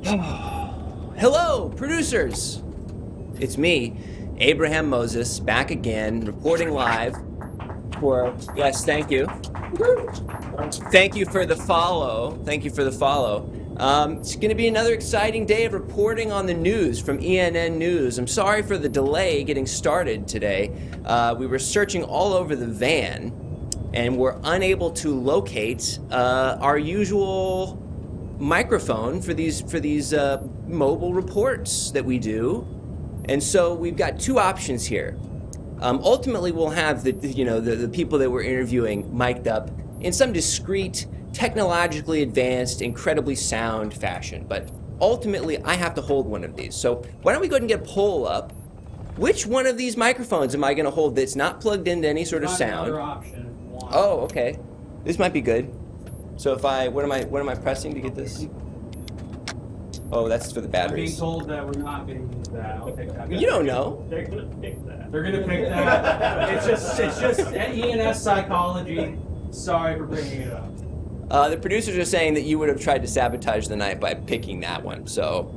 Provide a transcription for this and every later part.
Hello, producers! It's me, Abraham Moses, back again, reporting live for, yes, thank you. Thank you for the follow. Thank you for the follow. It's going to be another exciting day of reporting on the news from ENN News. I'm sorry for the delay getting started today. We were searching all over the van and were unable to locate our usual microphone for these mobile reports that we do. And so we've got two options here. Ultimately, we'll have the people that we're interviewing mic'd up in some discreet, technologically advanced, incredibly sound fashion. But ultimately, I have to hold one of these. So why don't we go ahead and get a poll up? Which one of these microphones am I going to hold that's not plugged into any sort of sound? Another option. One. Oh, okay. This might be good. So if what am I pressing to get this? Oh, that's for the I'm batteries. being told that we're not going to use that. I'll take that. You don't know. They're gonna pick that. They're going to pick that. It's just ENS psychology. Sorry for bringing it up. The producers are saying that you would have tried to sabotage the night by picking that one. So,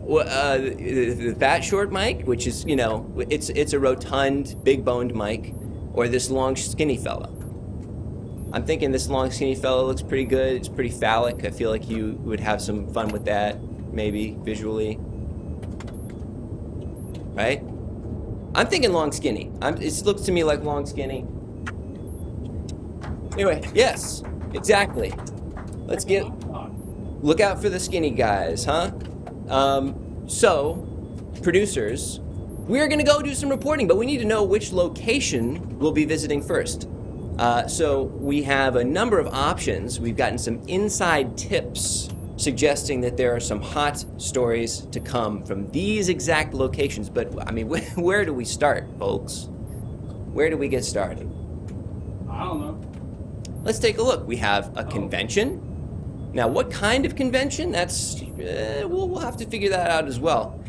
the fat short mic, which is it's a rotund, big-boned mic, or this long skinny fella. I'm thinking this long skinny fella looks pretty good. It's pretty phallic. I feel like you would have some fun with that, maybe visually. Right? I'm thinking long skinny. It looks to me like long skinny. Anyway, yes, exactly. Let's look out for the skinny guys, huh? So, producers, we're gonna go do some reporting, but we need to know which location we'll be visiting first. So we have a number of options. We've gotten some inside tips suggesting that there are some hot stories to come from these exact locations. But I mean, where do we start, folks? Where do we get started? I don't know. Let's take a look. We have a convention. Now, what kind of convention? That's we'll have to figure that out as well.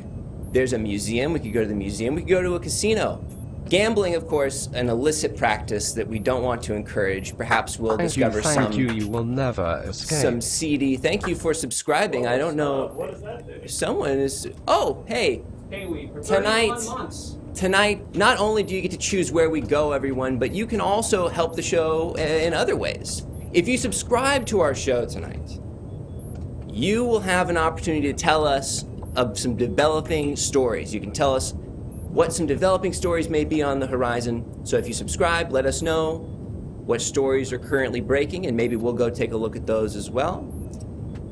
There's a museum. We could go to the museum. We could go to a casino. Gambling, of course, an illicit practice that we don't want to encourage. Perhaps we'll discover Thank you. You will never escape. some seedy. Thank you for subscribing. I don't know. What does that do? Someone is. Oh, hey. Hey, we for Tonight- 31 months. Tonight, not only do you get to choose where we go, everyone, but you can also help the show in other ways. If you subscribe to our show tonight, you will have an opportunity to tell us of some developing stories. You can tell us what some developing stories may be on the horizon. So if you subscribe, let us know what stories are currently breaking, and maybe we'll go take a look at those as well.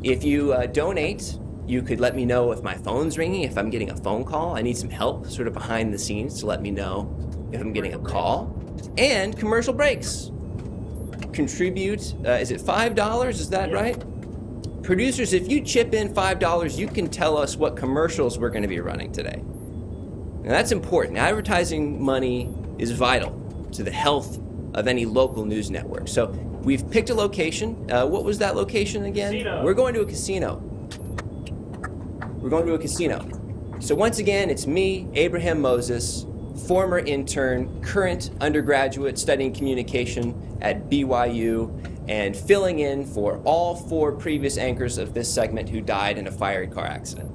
If you donate, you could let me know if my phone's ringing, if I'm getting a phone call. I need some help sort of behind the scenes to let me know if I'm getting a call. And commercial breaks. Contribute, is it $5? Is that right? Producers, if you chip in $5, you can tell us what commercials we're going to be running today. Now that's important. Advertising money is vital to the health of any local news network. So we've picked a location. What was that location again? Casino. We're going to a casino. We're going to a casino. So once again, it's me, Abraham Moses, former intern, current undergraduate studying communication at BYU, and filling in for all four previous anchors of this segment who died in a fiery car accident.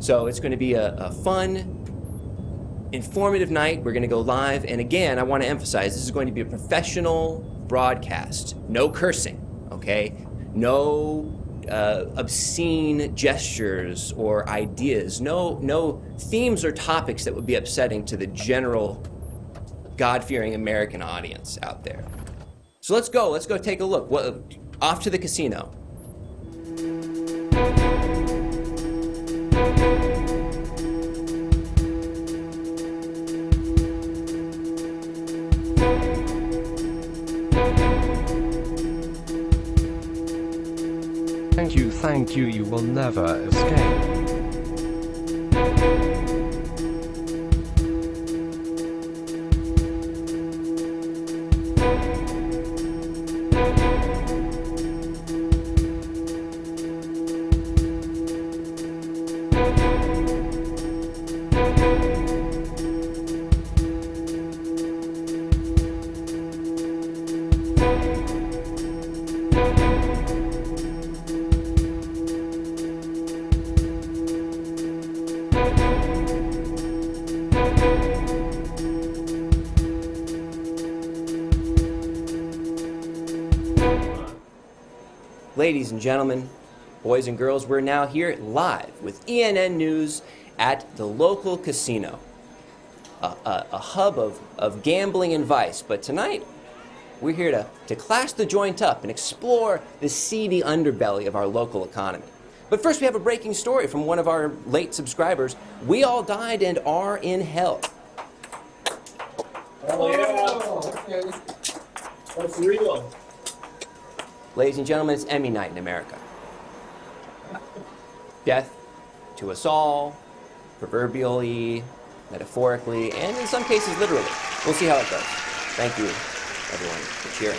So it's going to be a fun, informative night. We're going to go live. And again, I want to emphasize, this is going to be a professional broadcast. No cursing, okay? No obscene gestures or ideas. No themes or topics that would be upsetting to the general God-fearing American audience out there. So let's go take a look. Off to the casino. Thank you. You will never escape. Ladies and gentlemen, boys and girls, we're now here live with ENN News at the local casino, a hub of gambling and vice. But tonight, we're here to class the joint up and explore the seedy underbelly of our local economy. But first, we have a breaking story from one of our late subscribers. We all died and are in hell. Oh, yeah. Okay. That's real. Ladies and gentlemen, it's Emmy night in America. Death to us all, proverbially, metaphorically, and in some cases literally. We'll see how it goes. Thank you, everyone, for cheering.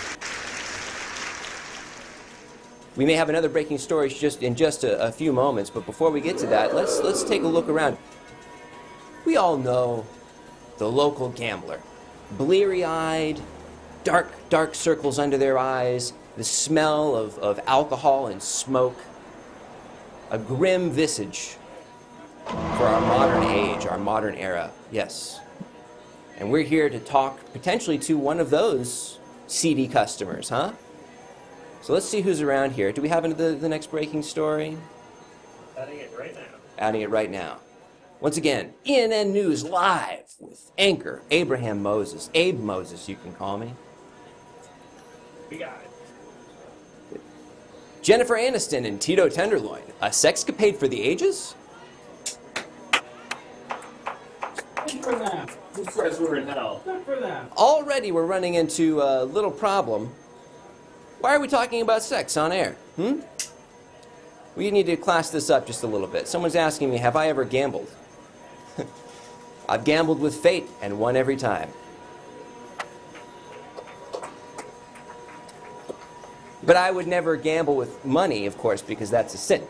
We may have another breaking story in just a few moments, but before we get to that, let's take a look around. We all know the local gambler. Bleary-eyed, dark circles under their eyes, the smell of alcohol and smoke, a grim visage for our modern age, our modern era, yes. And we're here to talk potentially to one of those seedy customers, huh? So let's see who's around here. Do we have the next breaking story? Adding it right now. Adding it right now. Once again, ENN News live with anchor Abraham Moses. Abe Moses, you can call me. We got it. Jennifer Aniston and Tito Tenderloin. A sexcapade for the ages? Good for them. Who says we're in hell? Good for them. Already we're running into a little problem. Why are we talking about sex on air? We need to class this up just a little bit. Someone's asking me, have I ever gambled? I've gambled with fate and won every time. But I would never gamble with money, of course, because that's a sin.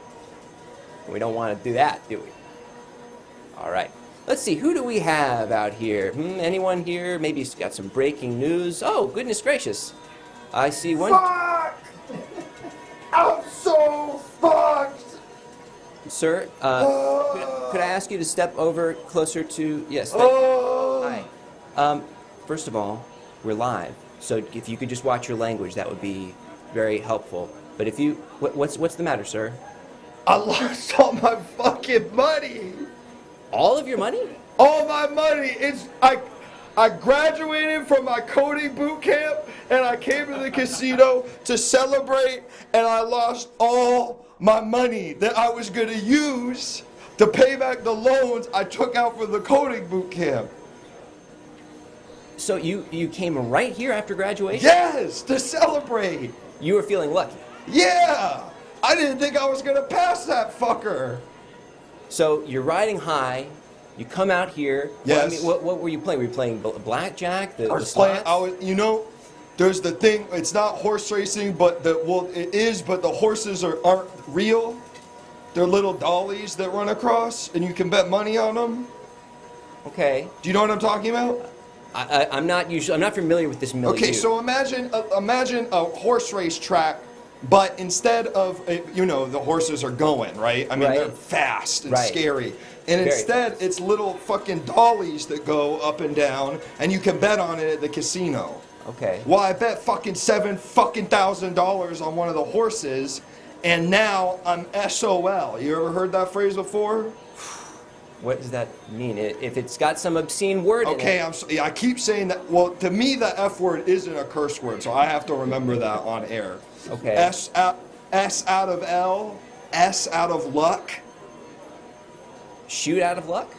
We don't want to do that, do we? All right. Let's see, who do we have out here? Anyone here? Maybe got some breaking news. Oh, goodness gracious. I see one. Fuck! I'm so fucked! Sir, could I ask you to step over closer to... Yes, thank you. Hi. First of all, we're live, so if you could just watch your language, that would be very helpful. But if you... What's the matter, sir? I lost all my fucking money! All of your money? All my money! I graduated from my coding boot camp and I came to the casino to celebrate, and I lost all my money that I was gonna use to pay back the loans I took out for the coding boot camp. So you came right here after graduation? Yes, to celebrate. You were feeling lucky. Yeah, I didn't think I was gonna pass that fucker. So you're riding high. You come out here. Yes. What were you playing? Were you playing blackjack? I was playing. There's the thing. It's not horse racing, but it is. But the horses aren't real. They're little dollies that run across, and you can bet money on them. Okay. Do you know what I'm talking about? I'm not familiar with this milieu. Okay, so imagine a horse race track, but instead of the horses are going right. I mean, they're fast and scary. And instead, it's little fucking dollies that go up and down, and you can bet on it at the casino. Okay. Well, I bet fucking $7,000 on one of the horses, and now I'm SOL. You ever heard that phrase before? What does that mean? If it's got some obscene word in it. Okay, I keep saying that. Well, to me, the F word isn't a curse word, so I have to remember that on air. Okay. S out of L, S out of luck. Shoot out of luck?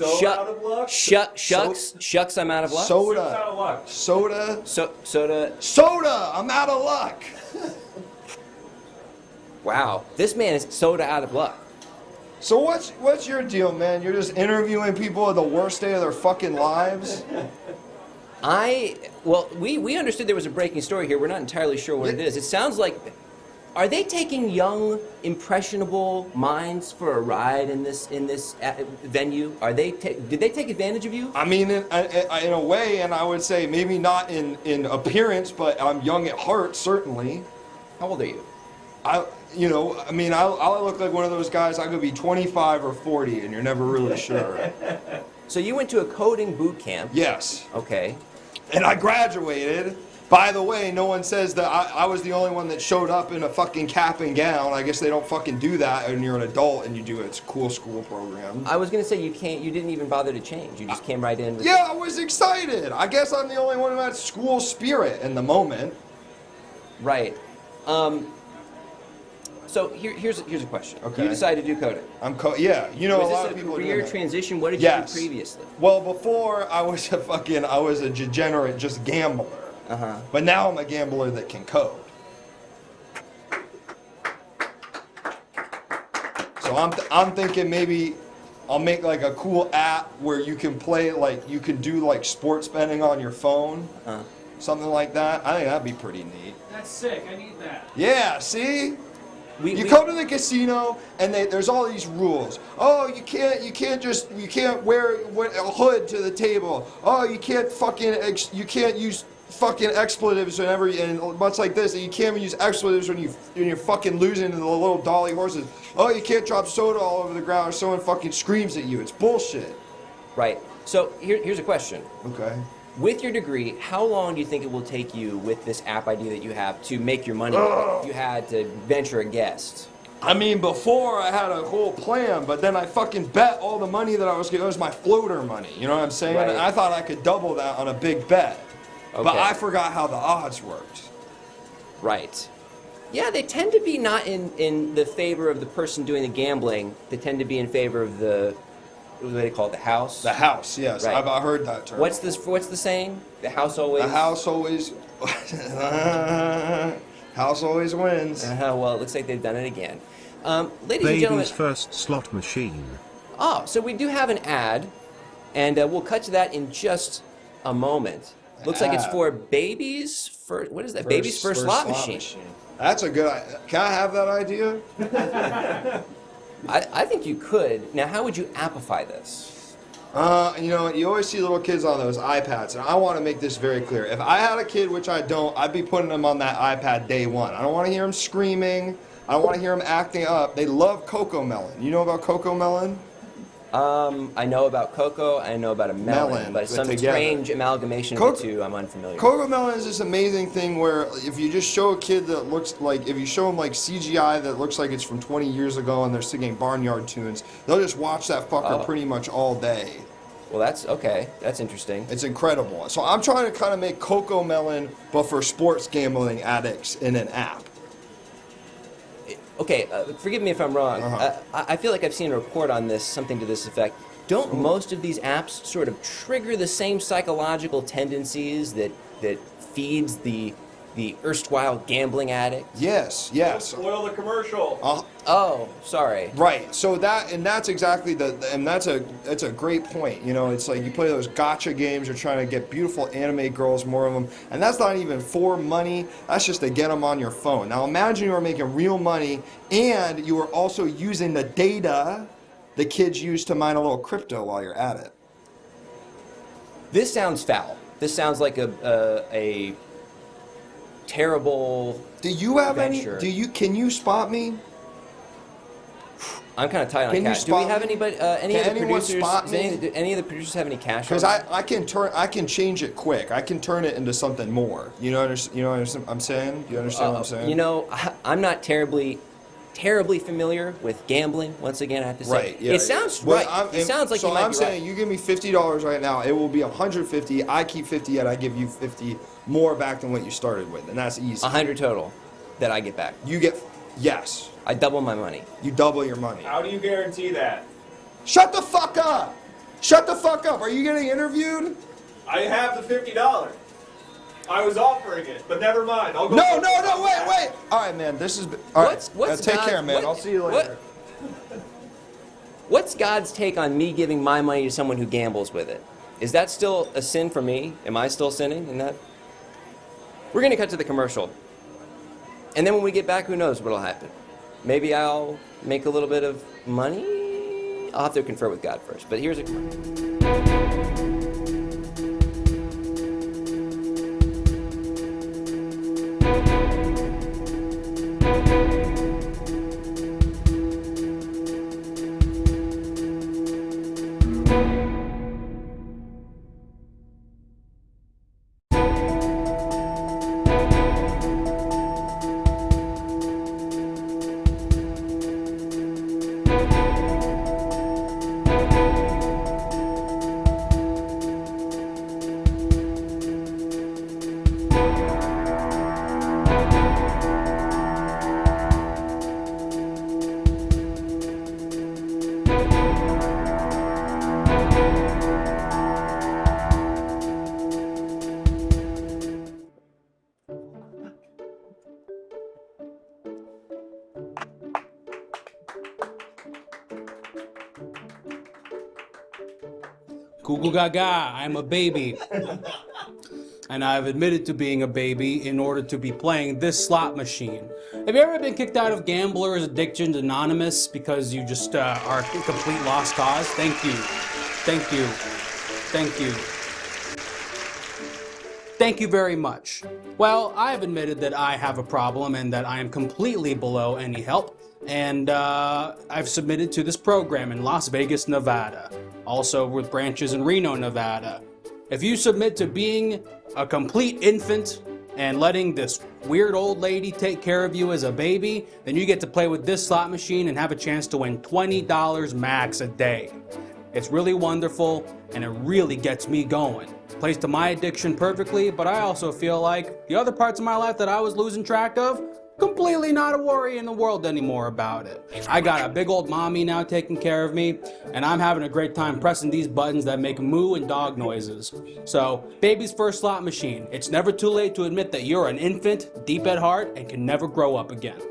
Out of luck? Shucks, I'm out of luck? Soda. Out of luck. Soda. Soda. I'm out of luck. Wow, this man is soda out of luck. So what's your deal, man? You're just interviewing people at the worst day of their fucking lives? We understood there was a breaking story here. We're not entirely sure what it is. It sounds like... Are they taking young, impressionable minds for a ride in this venue? Did they take advantage of you? I mean, in a way, and I would say maybe not in appearance, but I'm young at heart, certainly. How old are you? I look like one of those guys. I could be 25 or 40, and you're never really sure. So you went to a coding boot camp. Yes. Okay. And I graduated, By the way, no one says that I was the only one that showed up in a fucking cap and gown. I guess they don't fucking do that when you're an adult and you do it's a cool school program. I was gonna say you didn't even bother to change. You just came right in. With Yeah, I was excited. I guess I'm the only one who had school spirit in the moment. Right. So here's a question. Okay. You decided to do coding. Yeah, you know, Was a lot of this a people are career doing that. transition? What did Yes. you do previously? Well, before I was a degenerate just gambler. Uh-huh. But now I'm a gambler that can code. So I'm thinking maybe I'll make like a cool app where you can play like you can do like sports betting on your phone. Something like that. I think that'd be pretty neat. That's sick. I need that. Yeah, see? We Come to the casino and there's all these rules. Oh, you can't wear a hood to the table. Oh, you can't use fucking expletives whenever and much like this. And you can't even use expletives when you're fucking losing to the little dolly horses. Oh, you can't drop soda all over the ground or someone fucking screams at you. It's bullshit. Right. So here's a question. Okay. With your degree, how long do you think it will take you with this app idea that you have to make your money if you had to venture a guess? I mean, before I had a whole plan, but then I fucking bet all the money that I was getting. It was my floater money. You know what I'm saying? Right. And I thought I could double that on a big bet. But Okay. I forgot how the odds worked. Right. Yeah, they tend to be not in the favor of the person doing the gambling. They tend to be in favor of what do they call it, the house? The house, yes. Right. I've heard that term. What's the saying? The house always... The house always... house always wins. Well, it looks like they've done it again. Ladies and Baby's gentlemen... first slot machine. Oh, so we do have an ad, and we'll cut to that in just a moment. Looks like it's for baby's first... What is that? Baby's first slot machine. That's a good idea. Can I have that idea? I think you could. Now, how would you appify this? You know, you always see little kids on those iPads, and I want to make this very clear. If I had a kid, which I don't, I'd be putting them on that iPad day one. I don't want to hear them screaming. I don't want to hear them acting up. They love Cocoa Melon. You know about Cocoa Melon? I know about cocoa, I know about a melon, but some together. strange amalgamation of the two I'm unfamiliar with. Cocoa Melon is this amazing thing where if you just show a kid that looks like, if you show them like CGI that looks like it's from 20 years ago and they're singing barnyard tunes, they'll just watch that fucker pretty much all day. Well, that's okay. That's interesting. It's incredible. So I'm trying to kind of make Cocoa Melon, but for sports gambling addicts in an app. Okay, forgive me if I'm wrong. I feel like I've seen a report on this, something to this effect. Don't most of these apps sort of trigger the same psychological tendencies that feeds the erstwhile gambling addict? Yes, yes. Spoil the commercial. Oh, sorry. Right. So that's exactly that's a great point. You know, it's like you play those gotcha games. You're trying to get beautiful anime girls, more of them, and that's not even for money. That's just to get them on your phone. Now imagine you were making real money, and you were also using the data the kids use to mine a little crypto while you're at it. This sounds foul. This sounds like a terrible. Do you have venture. Can you spot me? I'm kind of tight on Can you cash. Do we spot have me? anybody? Any Can of the anyone producers? spot Does me? do any of the producers have any cash? Because on I can change it quick. I can turn it into something more. You know what I'm saying? Do you understand what I'm saying? You know, I'm not terribly familiar with gambling. Once again, I have to say, Right. Yeah. it sounds Well, right. It sounds like so you might I'm be saying right. you give me $50 right now, it will be $150. I keep 50, and I give you 50 more back than what you started with, and that's easy. 100 total that I get back. You get yes. I double my money. You double your money. How do you guarantee that? Shut the fuck up! Shut the fuck up! Are you getting interviewed? I have the $50. I was offering it, but never mind. I'll go. No, wait. All right, man. This is all right. What's take God's- care, man. what- I'll see you what- later. What's God's take on me giving my money to someone who gambles with it? Is that still a sin for me? Am I still sinning in that? We're going to cut to the commercial. And then when we get back, who knows what'll happen? Maybe I'll make a little bit of money? I'll have to confer with God first. But here's a commercial. Google Gaga, I'm a baby. And I've admitted to being a baby in order to be playing this slot machine. Have you ever been kicked out of Gamblers Addictions Anonymous because you just are a complete lost cause? Thank you. Thank you. Thank you. Thank you very much. Well, I have admitted that I have a problem and that I am completely below any help. And I've submitted to this program in Las Vegas, Nevada. Also with branches in Reno, Nevada. If you submit to being a complete infant and letting this weird old lady take care of you as a baby, then you get to play with this slot machine and have a chance to win $20 max a day. It's really wonderful and it really gets me going. Plays to my addiction perfectly, but I also feel like the other parts of my life that I was losing track of, completely not a worry in the world anymore about it. I got a big old mommy now taking care of me, and I'm having a great time pressing these buttons that make moo and dog noises. So, baby's first slot machine. It's never too late to admit that you're an infant, deep at heart, and can never grow up again.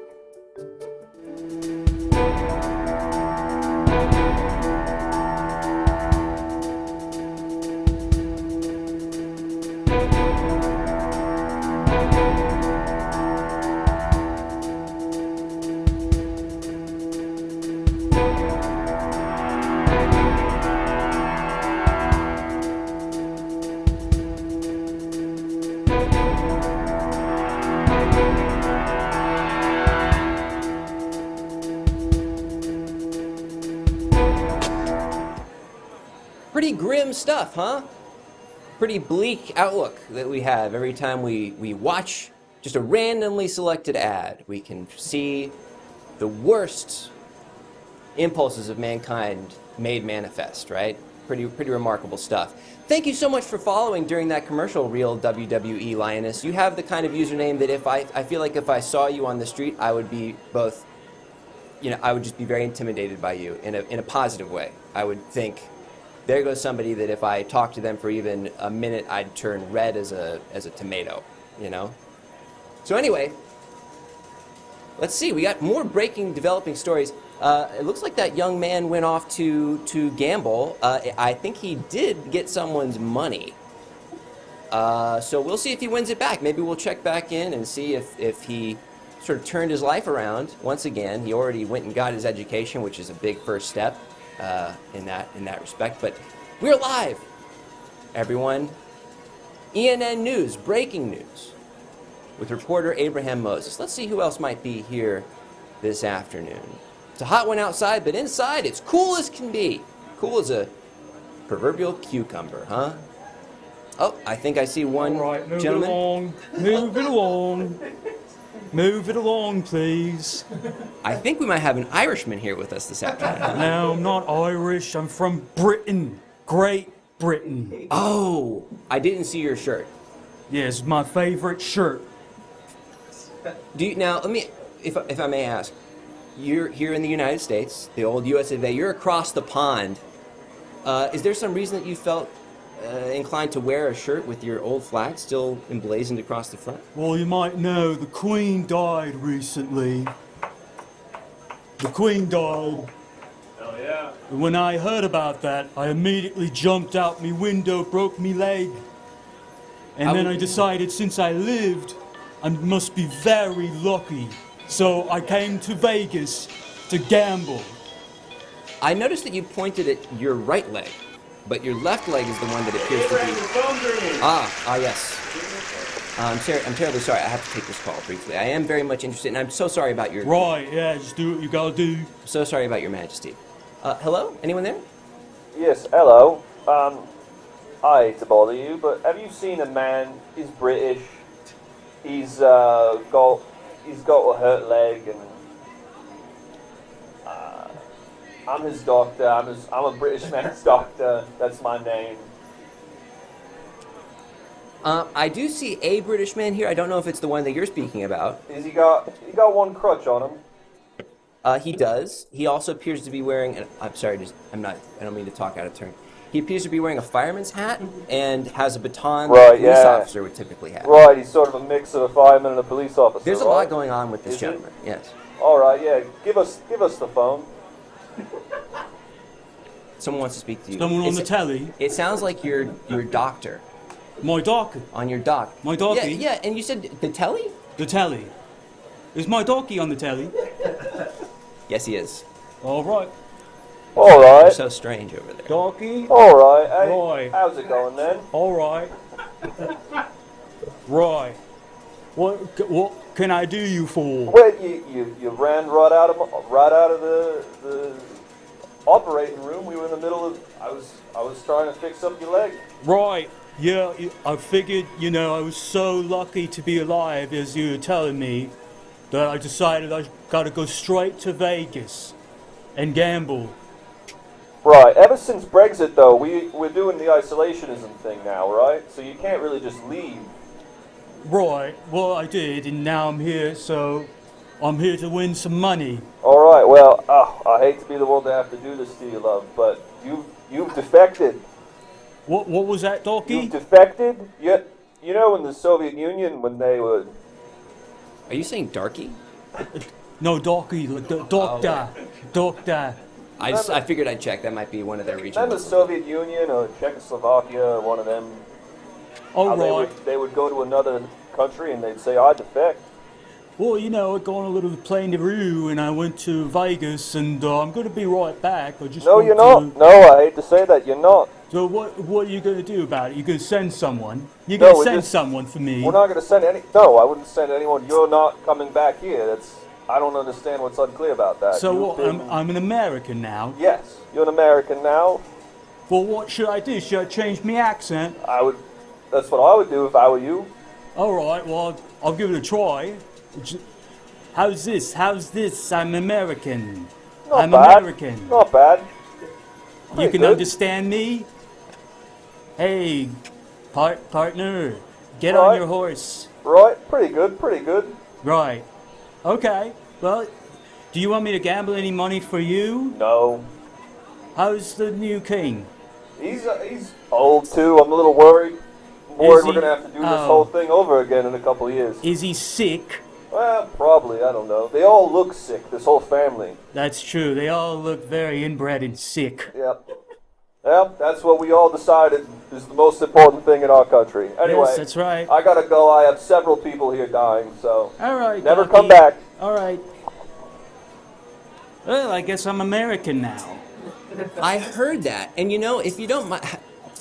Pretty grim stuff, huh? Pretty bleak outlook that we have every time we watch just a randomly selected ad. We can see the worst impulses of mankind made manifest, right? Pretty remarkable stuff. Thank you so much for following during that commercial, Real WWE Lioness. You have the kind of username that if I feel like if I saw you on the street, I would be both, I would just be very intimidated by you in a positive way. I would think, there goes somebody that if I talked to them for even a minute, I'd turn red as a tomato, So anyway, let's see. We got more breaking, developing stories. It looks like that young man went off to gamble. I think he did get someone's money. So we'll see if he wins it back. Maybe we'll check back in and see if he sort of turned his life around once again. He already went and got his education, which is a big first step. In that respect, but we're live, everyone. ENN News, breaking news, with reporter Abraham Moses. Let's see who else might be here this afternoon. It's a hot one outside, but inside it's cool as can be. Cool as a proverbial cucumber, huh? Oh, I think I see one gentleman. Move it along. Move it along, please. I think we might have an Irishman here with us this afternoon. No, I'm not Irish. I'm from Britain. Great Britain. Oh, I didn't see your shirt. Yes, my favorite shirt. Now, let me, if I may ask, you're here in the United States, the old US of A. You're across the pond. Is there some reason that you felt inclined to wear a shirt with your old flag still emblazoned across the front? Well, you might know the Queen died recently. The Queen died. Hell yeah. And when I heard about that, I immediately jumped out me window, broke me leg. And then I decided since I lived, I must be very lucky. So I came to Vegas to gamble. I noticed that you pointed at your right leg, but your left leg is the one that appears to be... Yes. I'm terribly sorry. I have to take this call briefly. I am very much interested, and I'm so sorry about your... Right, yeah, just do what you gotta do. I'm so sorry about your majesty. Hello? Anyone there? Yes, hello. I hate to bother you, but have you seen a man? He's British. He's got a hurt leg, and I'm his doctor. I'm a British man's doctor. That's my name. I do see a British man here. I don't know if it's the one that you're speaking about. He got one crutch on him? He does. He also appears to be wearing. I'm sorry. I don't mean to talk out of turn. He appears to be wearing a fireman's hat and has a baton that a police officer would typically have. Right. He's sort of a mix of a fireman and a police officer. There's a lot going on with this gentleman. Yes. All right. Yeah. Give us the phone. Someone wants to speak to you. Someone on Is the it- telly. It sounds like you're doctor My doc. on your dock. My docky? Yeah, and you said the telly? The telly. Is my docky on the telly? Yes, he is. All right. All You're right. so strange over there. Docky. All right. Hey, Roy. how's it going then? All right. Right. What can I do you for? Well, you ran right out of the operating room. We were in the middle of. I was trying to fix up your leg. Right. Yeah, I figured, I was so lucky to be alive, as you were telling me, that I decided I gotta go straight to Vegas and gamble. Right. Ever since Brexit, though, we're doing the isolationism thing now, right? So you can't really just leave. Right. Well, I did, and now I'm here, so I'm here to win some money. All right. Well, I hate to be the one to have to do this to you, love, but you've defected. What was that, Docky? You've defected. You know, in the Soviet Union when they would. Are you saying darky? No, Docky, doctor. Doctor. I figured I'd check. That might be one of their Then regions. the Soviet Union or Czechoslovakia or one of them. All how right. they would go to another country and they'd say, I defect. Well, I'd gone a little plane-de-roo, and I went to Vegas, and I'm going to be right back. I just No, want you're to- not. No, I hate to say that, you're not. So what are you going to do about it? You going to send someone? You're No, going to we're send just- someone for me? We're not going to send any. No, I wouldn't send anyone. You're not coming back here. I don't understand what's unclear about that. So You've what? been- I'm an American now. Yes, you're an American now. Well, what should I do? Should I change my accent? That's what I would do if I were you. All right. Well, I'll give it a try. How's this? I'm American. Not I'm bad. American. Not bad. You Pretty can good. understand me? Hey, partner, get Right. on your horse. Right, pretty good, pretty good. Right. Okay. Well, do you want me to gamble any money for you? No, How's the new king? he's old too. I'm a little worried. I'm worried Is we're he? gonna have to do this Oh. whole thing over again in a couple of years. Is he sick? Well, probably. I don't know. They all look sick. This whole family. That's true. They all look very inbred and sick. Yep. Well, that's what we all decided is the most important thing in our country. Anyway, Yes, that's right. I gotta go. I have several people here dying, so All right. never Donkey. come back. All right. Well, I guess I'm American now. I heard that, and if you don't mind,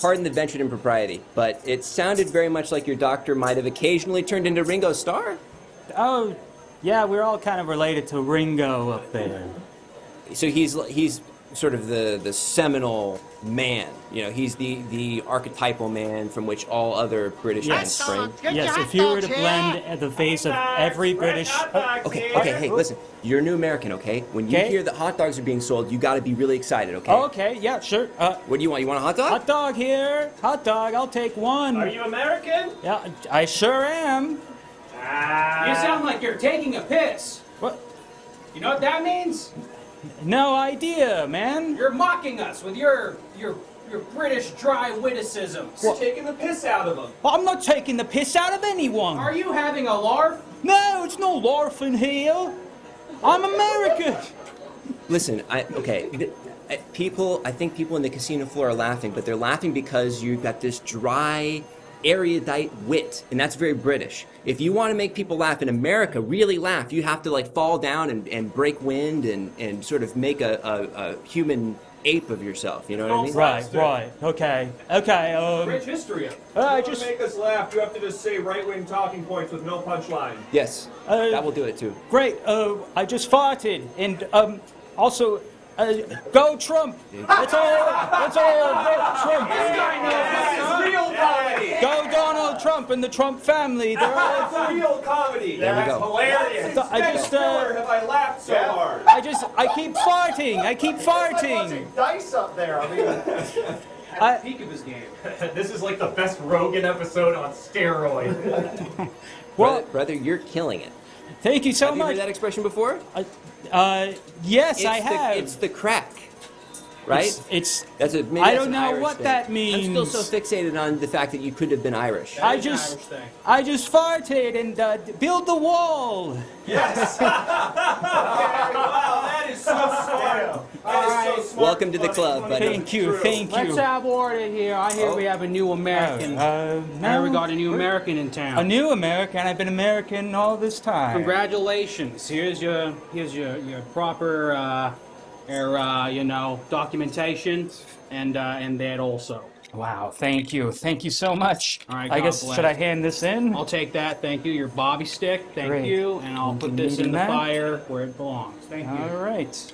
pardon the ventured impropriety, but it sounded very much like your doctor might have occasionally turned into Ringo Starr. Oh, yeah, we're all kind of related to Ringo up there. So he's sort of the seminal man. He's the archetypal man from which all other British men Yes. spring. Yes, if you were to blend the face of every British... Okay, hey, listen. You're a new American, okay? When you Okay. hear that hot dogs are being sold, you got to be really excited, okay? Okay, yeah, sure. What do you want? You want a hot dog? Hot dog here. Hot dog, I'll take one. Are you American? Yeah, I sure am. You sound like you're taking a piss. What? You know what that means? No idea, man. You're mocking us with your British dry witticisms. What? Taking the piss out of them. Well, I'm not taking the piss out of anyone. Are you having a larf? No, it's no larfing here. I'm American. Listen, I think people in the casino floor are laughing, but they're laughing because you've got this dry, erudite wit, and that's very British. If you want to make people laugh in America, really laugh, you have to fall down and break wind and sort of make a human ape of yourself. You know what I mean? Right. Okay. Rich history of it. I To make us laugh, you have to just say right-wing talking points with no punchline. Yes, that will do it too. Great. I just farted, and also, go Trump. That's all. Go Trump. This is real comedy! Go Donald Trump and the Trump family. They're all. It's real comedy! There we go. Hilarious! I just, Never have I laughed so hard! I keep farting. I keep farting. Dice up there. I mean, I, Peak of his game. This is like the best Rogan episode on steroids. well, Brother, you're killing it. thank you so Have you much. heard that expression before? Yes, I have. It's the crack, right? It's That's maybe I that's don't an know Irish what thing. that means. I'm still so fixated on the fact that you could have been Irish. I just farted and build the wall. Yes! Wow, that is so smart! That is so smart! welcome to the club, buddy. Thank you, thank you. Let's have order here. I hear we have a new American. I hear we got a new American in town. A new American. I've been American all this time. Congratulations. Here's your proper documentation and that also. Wow, thank you so much. All right, I God guess bless. should I hand this in? I'll take that. Thank you. Your bobby stick. Thank Great. you. And I'll put this in the that? fire where it belongs. Thank you. All right.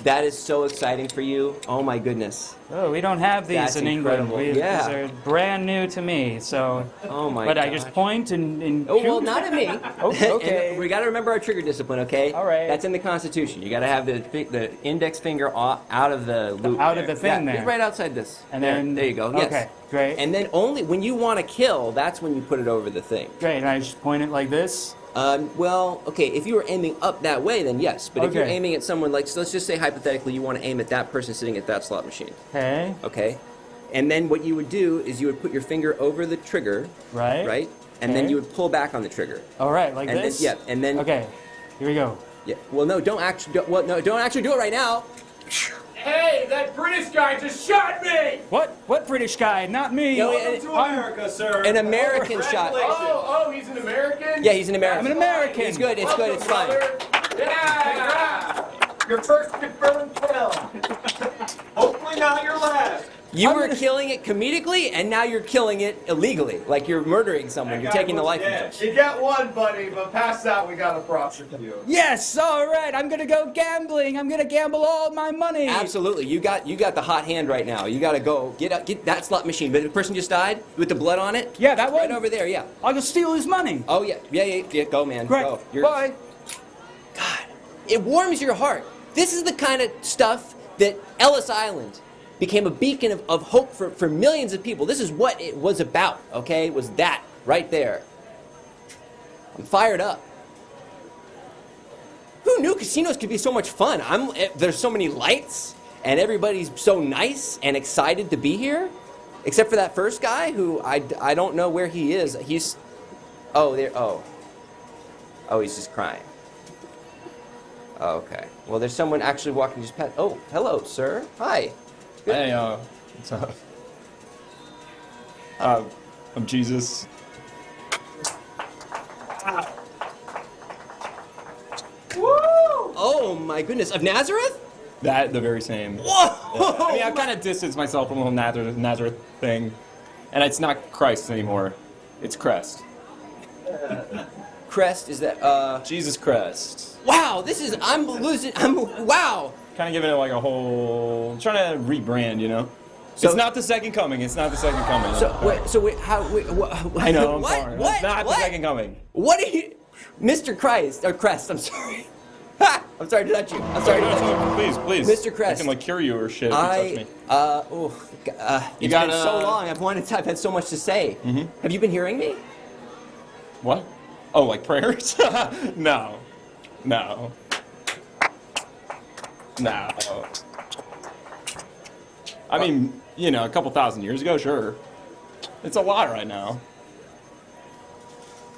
That is so exciting for you. Oh my goodness. Oh, we don't have these That's in incredible. England. Yeah. These are brand new to me. So, Oh my but gosh. I just point and Oh, well, shoot? not at me. okay. And we got to remember our trigger discipline, okay? All right. That's in the Constitution. You got to have the index finger out of the loop. Out of the thing yeah, there. Right outside this. And then There you go. Yes. Okay, great. And then only when you want to kill, that's when you put it over the thing. Great. And I just point it like this. Well, okay, if you were aiming up that way, then yes. But if you're Okay. aiming at someone like, so let's just say hypothetically you want to aim at that person sitting at that slot machine, Okay. okay? And then what you would do is you would put your finger over the trigger, Right. right? And then Okay. you would pull back on the trigger. All right, like And then- this. yeah, and then- Okay. Here we go. Yeah. Well, no, don't actually do it right now. Hey, that British guy just shot me! What British guy? Not me. No, Welcome to America, sir. An American shot. Oh, he's an American? Yeah, he's an American. I'm an American. It's good. It's good. It's fine. Brother. Yeah! Your first confirmed kill. Hopefully not your last. You were killing it comedically, and now you're killing it illegally. Like you're murdering someone. You're taking the life of them. You got one, buddy, but past that, we got to prosecute you. Yes. All right. I'm gonna go gambling. I'm gonna gamble all my money. Absolutely. You got the hot hand right now. You got to go get that slot machine. But the person just died with the blood on it. Yeah, that one. Right over there. Yeah. I'll go steal his money. Oh yeah. Go, man. Great. Go. Bye. God, it warms your heart. This is the kind of stuff that Ellis Island became a beacon of hope for millions of people. This is what it was about, okay? It was that right there. I'm fired up. Who knew casinos could be so much fun? There's so many lights, and everybody's so nice and excited to be here. Except for that first guy who I don't know where he is. He's... Oh, there... Oh, he's just crying. Oh, okay. Well, there's someone actually walking just past... Oh, hello, sir. Hi. Good. Hey, what's up? I'm Jesus. Woo! Oh my goodness, of Nazareth? That, the very same. Whoa! I mean, I've kind of distanced myself from the whole Nazareth thing. And it's not Christ anymore. It's Crest. Crest, is that, Jesus Crest. Wow, wow! Kind of giving it like a whole... trying to rebrand, you know? So- it's not the second coming. It's not the second coming. I know, I'm what? sorry. What? It's not what? the second coming. What are you... Mr. Christ, or Crest, I'm sorry. Ha! I'm sorry to touch you. I'm sorry to touch you. Please. Mr. Crest. I can, like, cure you or shit if you touch me. It's been so long. I've had so much to say. Mm-hmm. Have you been hearing me? What? Oh, like prayers? No. I mean, you know, a couple thousand years ago, sure. It's a lot right now.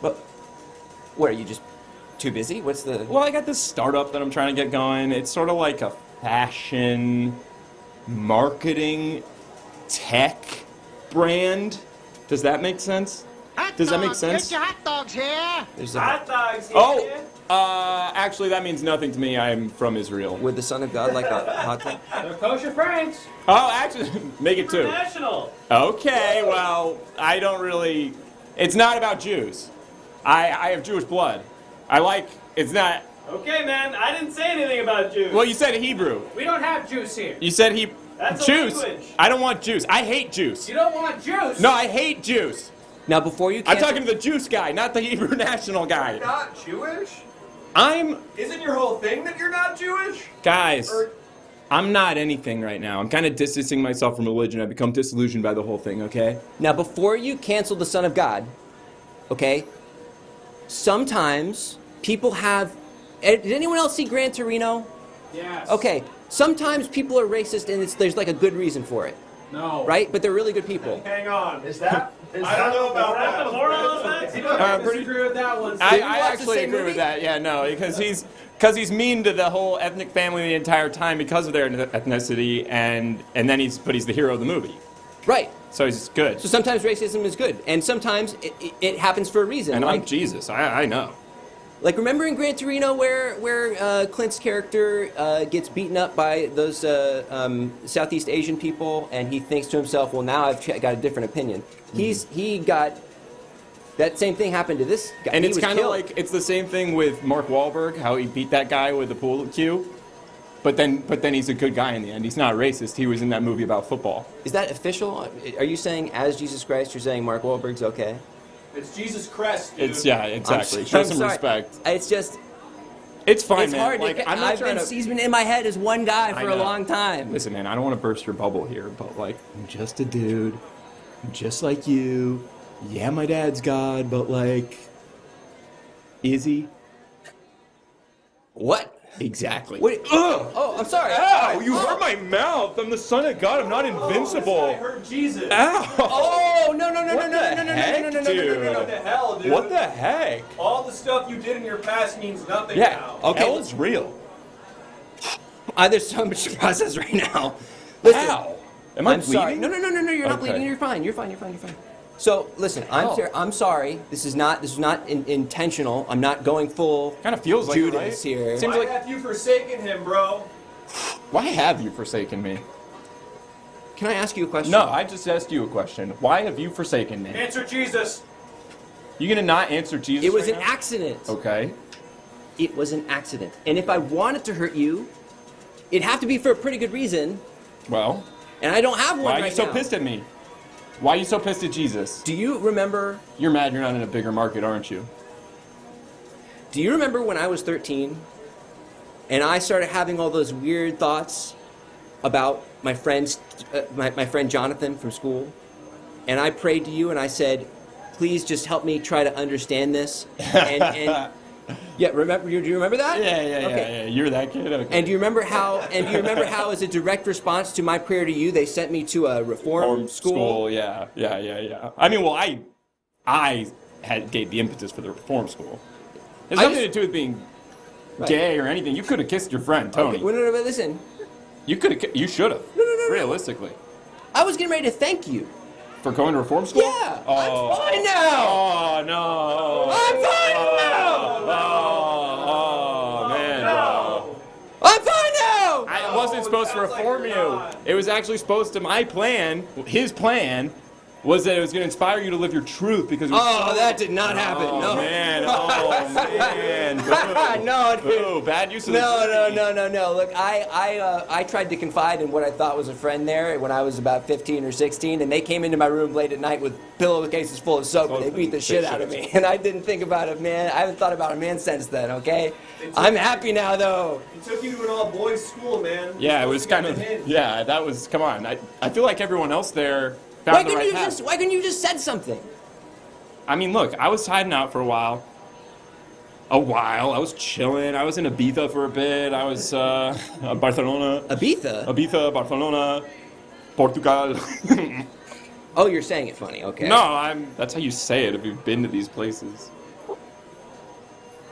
But what, are you just too busy? What's the... Well, I got this startup that I'm trying to get going. It's sort of like a fashion, marketing, tech brand. Does that make sense? Does that make sense? Get your hot dogs here. There's Hot dogs here. Oh, actually, that means nothing to me. I'm from Israel. Would the Son of God like a hot dog? They're kosher Franks. Oh, actually, make it two. National. Okay, well, I don't really... It's not about Jews. I have Jewish blood. It's not... Okay, man, I didn't say anything about Jews. Well, you said Hebrew. We don't have juice here. You said That's a Jews. language. I don't want Jews. I hate Jews. You don't want juice? No, I hate Jews. Now, before you I'm cancel... talking to the Juice guy, not the Hebrew national guy. You're not Jewish? Isn't your whole thing that you're not Jewish? Guys, I'm not anything right now. I'm kind of distancing myself from religion. I've become disillusioned by the whole thing, okay? Now, before you cancel the Son of God, okay, sometimes people have... Did anyone else see Gran Torino? Yes. Okay, sometimes people are racist and there's like a good reason for it. No. right? But they're really good people. Hang on. Is that? I don't know about that. I disagree with that one. I watch the actually same agree movie? with that. Yeah, no, because he's mean to the whole ethnic family the entire time because of their ethnicity, and then he's the hero of the movie. Right. So he's good. So sometimes racism is good, and sometimes it happens for a reason. And like, I'm Jesus. I know. Like, remember in Gran Torino where Clint's character gets beaten up by those Southeast Asian people, and he thinks to himself, well, now I've got a different opinion. He got... That same thing happened to this guy. And He it's was kind of killed. like, it's the same thing with Mark Wahlberg, how he beat that guy with the pool cue. But then he's a good guy in the end. He's not racist. He was in that movie about football. Is that official? Are you saying, as Jesus Christ, you're saying Mark Wahlberg's okay? It's Jesus Christ, dude. It's, yeah, exactly. I'm Show some sorry. respect. It's just... It's fine, It's man. hard. Like, I'm not trying to... He's been in my head as one guy I for a know. long time. Listen, man, I don't want to burst your bubble here, but, like, I'm just a dude. I'm just like you. Yeah, my dad's God, but, like... Is he? What? Exactly. What? Oh, I'm sorry. Ow! You hurt my mouth! I'm the son of God. I'm not invincible. I heard Jesus. Ow! Oh, no. What the heck, dude? What the hell, dude? What the heck? All the stuff you did in your past means nothing Yeah. now. Okay. Hell is real. There's so much to process right now. Listen, How? Am I I'm sorry. bleeding? No, you're not Okay. bleeding. You're fine. You're fine. So, listen, I'm sorry. This is not intentional. I'm not going full Kind of feels like it, Judas right? here. Seems Why like... have you forsaken him, bro? Why have you forsaken me? Can I ask you a question? No, I just asked you a question. Why have you forsaken me? Answer Jesus. You gonna not answer Jesus? It was right an now? accident. Okay. It was an accident. And if I wanted to hurt you, it'd have to be for a pretty good reason. Well, And I don't have one why are right you so now. pissed at me? Why are you so pissed at Jesus? Do you remember? You're mad you're not in a bigger market, aren't you? Do you remember when I was 13 and I started having all those weird thoughts about my friends, my friend Jonathan from school? And I prayed to you and I said, please just help me try to understand this. And yeah, remember? Do you remember that? Yeah. You're that kid. Okay. And do you remember how? As a direct response to my prayer to you, they sent me to a reform school? Yeah. I mean, well, I gave the impetus for the reform school. It has I nothing just- to do with being Right. gay or anything. You could have kissed your friend Tony. Okay, no, but listen. You could have. You should have. No. Realistically, I was getting ready to thank you. for going to reform school. Yeah, Oh. I'm fine now. Oh no. I'm fine now. Oh man. Bro. I'm fine now. I wasn't supposed to sounds like reform you're you. not. It was actually supposed to. My plan, his plan, was that it was going to inspire you to live your truth because. It was Oh, that did not happen. Oh No. man. Oh man. Boo. No, dude. Boo. Bad use of the No. Look, I tried to confide in what I thought was a friend there when I was about 15 or 16, and they came into my room late at night with pillowcases full of soap, and they beat the shit out of me. And I didn't think about it, man. I haven't thought about a man since then. Okay, I'm happy now, though. He took you to an all-boys school, man. Yeah, it was kind of. Yeah, that was. Come on. I feel like everyone else there. Why Found the couldn't right you path. just? Why couldn't you just said something? I mean, look, I was hiding out for a while. I was chilling. I was in Ibiza for a bit. I was Barcelona. Ibiza? Barcelona, Portugal. Oh, you're saying it funny. Okay. No, that's how you say it if you've been to these places.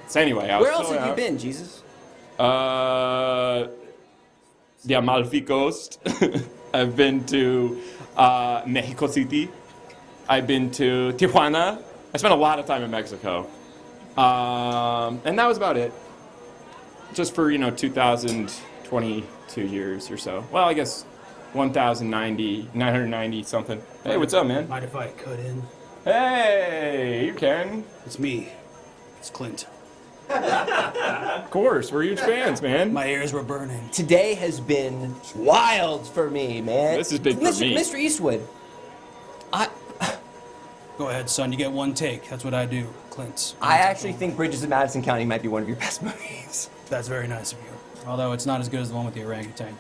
So anyway, I was Where else chilling have you out. been, Jesus? The Amalfi Coast. I've been to Mexico City. I've been to Tijuana. I spent a lot of time in Mexico. And that was about it. Just for, 2022 years or so. Well, I guess 990 something. Hey, what's up, man? Mind if I cut in? Hey, you can. It's me. It's Clint. Of course, we're huge fans, man. My ears were burning. Today has been wild for me, man. This is big for me. Mr. Eastwood. Go ahead, son. You get one take. That's what I do, Clint. I actually think Bridges of Madison County might be one of your best movies. That's very nice of you. Although it's not as good as the one with the orangutan.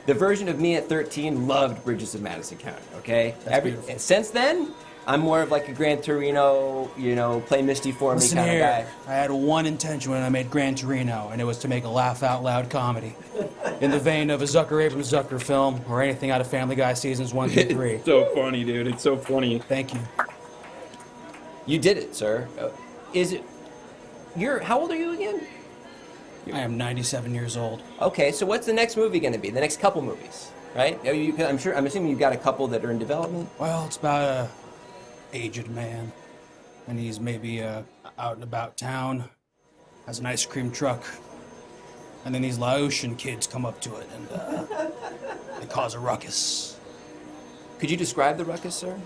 The version of me at 13 loved Bridges of Madison County, okay? Beautiful. Since then, I'm more of like a Gran Torino, play Misty for Listen me kind here. of guy. I had one intention when I made Gran Torino, and it was to make a laugh out loud comedy. in the vein of a Abrams Zucker film or anything out of Family Guy seasons 1 through 3. It's so funny, dude. It's so funny. Thank you. You did it, sir. Is it? How old are you again? I am 97 years old. Okay, so what's the next movie going to be? The next couple movies, right? I'm assuming you've got a couple that are in development. Well, it's about a aged man, and he's maybe out and about town, has an ice cream truck, and then these Laotian kids come up to it and they cause a ruckus. Could you describe the ruckus, sir?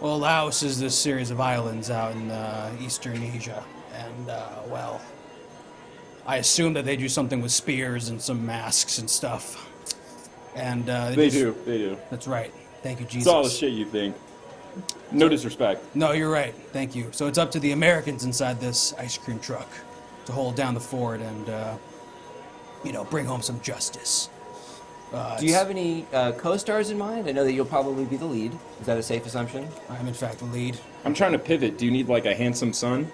Well, Laos is this series of islands out in Eastern Asia, and well, I assume that they do something with spears and some masks and stuff. And They do. That's right. Thank you, Jesus. It's all the shit you think. No disrespect. No, you're right. Thank you. So it's up to the Americans inside this ice cream truck to hold down the fort and, bring home some justice. Do you have any co-stars in mind? I know that you'll probably be the lead. Is that a safe assumption? I'm in fact the lead. I'm trying to pivot. Do you need like a handsome son?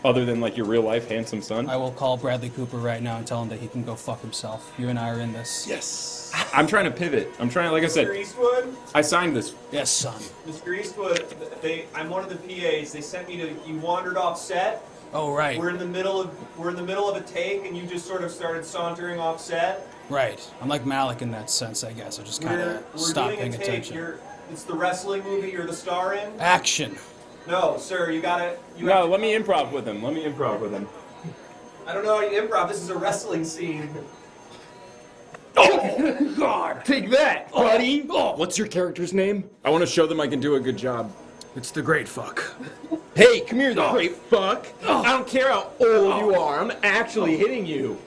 Other than like your real life handsome son? I will call Bradley Cooper right now and tell him that he can go fuck himself. You and I are in this. Yes. I'm trying to pivot. Like I said, Mr. Eastwood? I signed this. Yes, son. Mr. Eastwood, I'm one of the PAs. They sent me to. You wandered off set. Oh, right. We're in the middle of a take, and you just sort of started sauntering off set. Right. I'm like Malik in that sense, I guess. I just kind of We're stopped doing paying a take. attention. It's the wrestling movie you're the star in. Action. No, sir, you gotta. No, let me improv with him. I don't know how you improv. This is a wrestling scene. Oh, God! Take that, buddy! Oh, what's your character's name? I want to show them I can do a good job. It's the great fuck. Hey, come here, the great fuck! I don't care how old you are, I'm actually hitting you.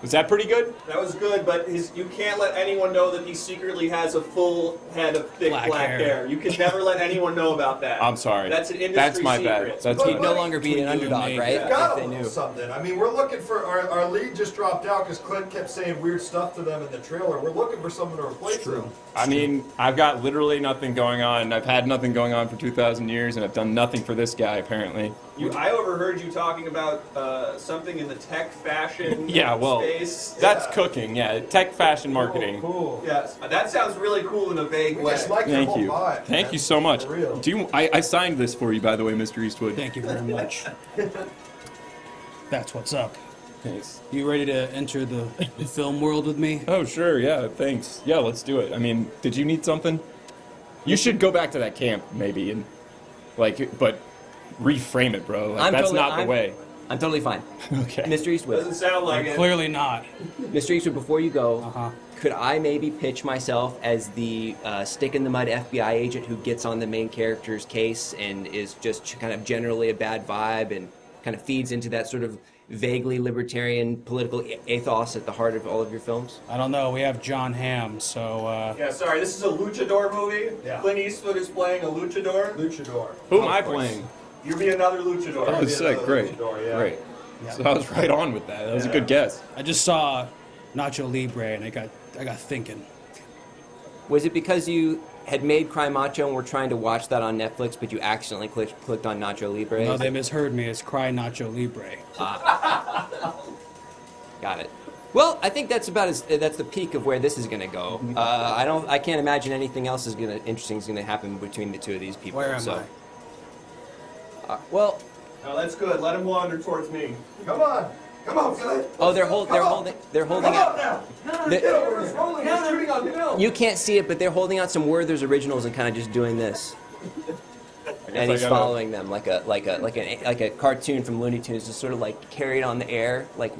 Was that pretty good? That was good, but you can't let anyone know that he secretly has a full head of thick black hair. You can never let anyone know about that. I'm sorry. That's an industry That's my secret. bad. He'd no longer be an underdog, right? You got If they to knew. something. I mean, we're looking for our lead just dropped out because Clint kept saying weird stuff to them in the trailer. We're looking for someone to replace him. I mean, I've got literally nothing going on. I've had nothing going on for 2,000 years, and I've done nothing for this guy, apparently. I overheard you talking about something in the tech fashion Yeah, well, space. that's cooking, yeah. Tech, fashion, marketing. Cool. Yes, that sounds really cool in a vague We way. just like your Thank whole you. vibe, Thank man. you so much. For real. I signed this for you, by the way, Mr. Eastwood. Thank you very much. That's what's up. Thanks. You ready to enter the film world with me? Oh, sure, yeah, thanks. Yeah, let's do it. I mean, did you need something? You should go back to that camp, maybe, and, but reframe it, bro. That's not the way. I'm totally fine. Okay. Mr. Eastwood. Doesn't sound like it. Clearly not. Mr. Eastwood, before you go, could I maybe pitch myself as the stick-in-the-mud FBI agent who gets on the main character's case and is just kind of generally a bad vibe and kind of feeds into that sort of vaguely libertarian political ethos at the heart of all of your films? I don't know. We have John Hamm, so... Yeah, sorry, this is a luchador movie. Yeah. Clint Eastwood is playing a luchador. Luchador. Who am I playing? You'll be another luchador. Oh, sick, great. Luchador, yeah. Great. So I was right on with that. That was a good guess. I just saw Nacho Libre, and I got thinking. Was it because you had made Cry Macho and were trying to watch that on Netflix, but you accidentally clicked on Nacho Libre? No, they misheard me. It's Cry Nacho Libre. Got it. Well, I think that's that's the peak of where this is going to go. I can't imagine anything else interesting is going to happen between the two of these people. Where am so. I? Well. No, that's good. Let him wander towards me. Come on, Clint. Oh, they're holding Come out. on now. The- Get over. It's rolling. We're shooting on film. You can't see it, but they're holding out some Werther's originals and kind of just doing this. And he's following them like a cartoon from Looney Tunes, just sort of like carried on the air, like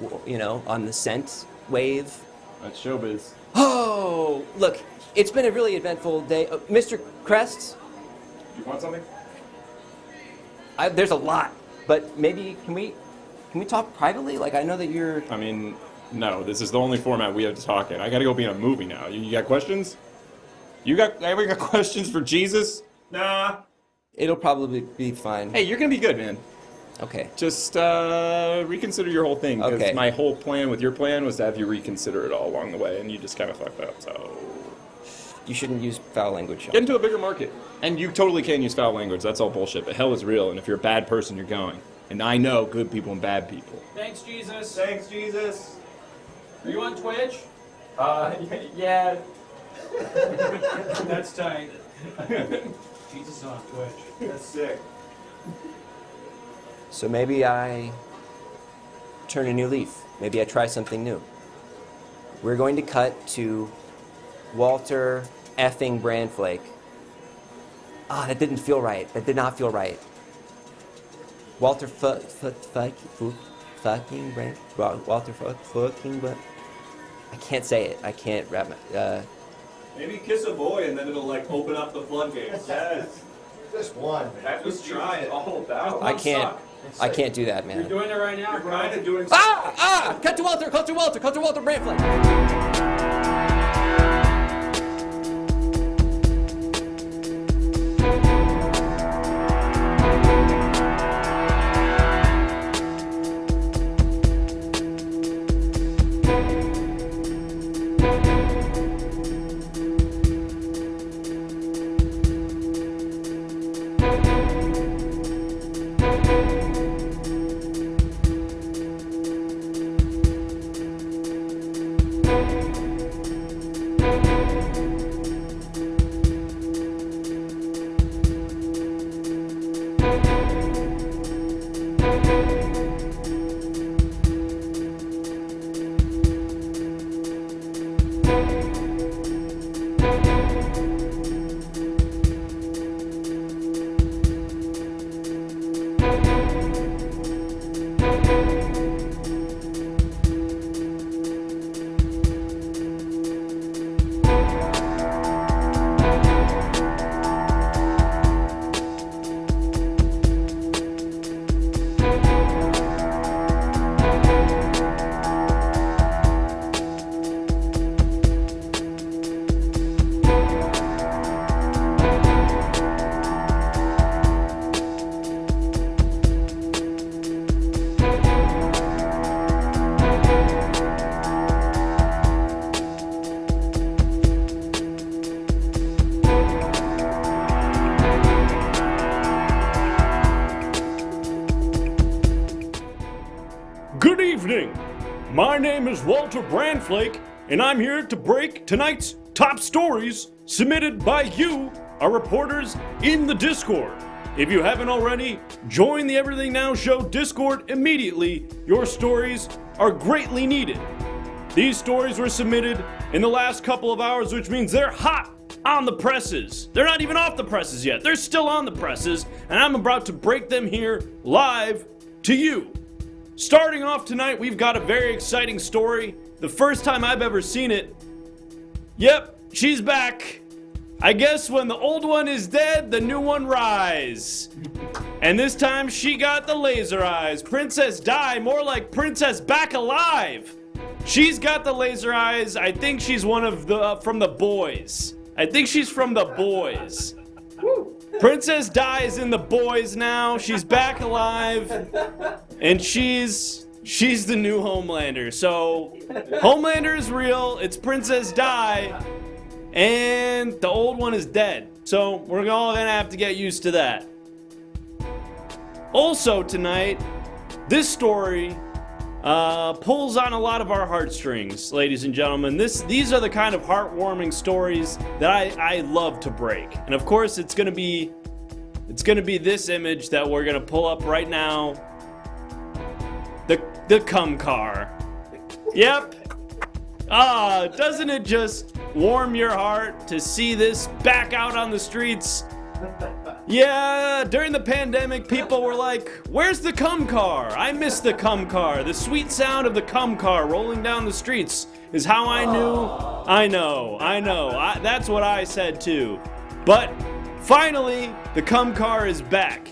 on the scent wave. That's showbiz. Oh, look, it's been a really eventful day, Mr. Crest. You want something? There's a lot, but maybe can we talk privately? Like I know that you're. I mean, no. This is the only format we have to talk in. I got to go be in a movie now. You got questions? Everybody got questions for Jesus? Nah. It'll probably be fine. Hey, you're gonna be good, man. Okay. Just reconsider your whole thing. Because my whole plan with your plan was to have you reconsider it all along the way, and you just kind of fucked up. So you shouldn't use foul language, Sean. Get into a bigger market, and you totally can use foul language. That's all bullshit. But hell is real, and if you're a bad person, you're going. And I know good people and bad people. Thanks, Jesus. Thanks, Jesus. Are you on Twitch? Yeah. That's tight. Jesus is on Twitch. That's sick. So maybe I turn a new leaf. Maybe I try something new. We're going to cut to Walter effing Brandflake. Ah, that didn't feel right. That did not feel right. Walter fucking Brand. Walter fucking Brand. I can't say it. I can't wrap my. Maybe kiss a boy and then it'll like open up the floodgates. Yes. Just one. That's what try it all about. I can't. I can't do that, man. You're doing it right now, You're bro. kind of doing. Cut to Walter. Cut to Walter. Cut to Walter Brandflake. Good evening. My name is Walter Brandflake, and I'm here to break tonight's top stories submitted by you, our reporters, in the Discord. If you haven't already, join the Everything Now Show Discord immediately. Your stories are greatly needed. These stories were submitted in the last couple of hours, which means they're hot on the presses. They're not even off the presses yet. They're still on the presses, and I'm about to break them here live to you. Starting off tonight, we've got a very exciting story. The first time I've ever seen it. Yep, she's back. I guess when the old one is dead, the new one rise. And this time she got the laser eyes. Princess Di, more like Princess Back Alive. She's got the laser eyes. I think she's one of the from the boys. I think she's from the boys. Princess Di is in the boys now. She's back alive. And she's the new Homelander. So Homelander is real. It's Princess Di. And the old one is dead. So we're all gonna have to get used to that. Also tonight, this story pulls on a lot of our heartstrings, ladies and gentlemen. These are the kind of heartwarming stories that I love to break. And of course, it's gonna be this image that we're gonna pull up right now. The cum car. Yep. Doesn't it just warm your heart to see this back out on the streets? Yeah, during the pandemic, people were like, where's the cum car? I miss the cum car. The sweet sound of the cum car rolling down the streets is how I knew. I know. That's what I said too. But finally, the cum car is back.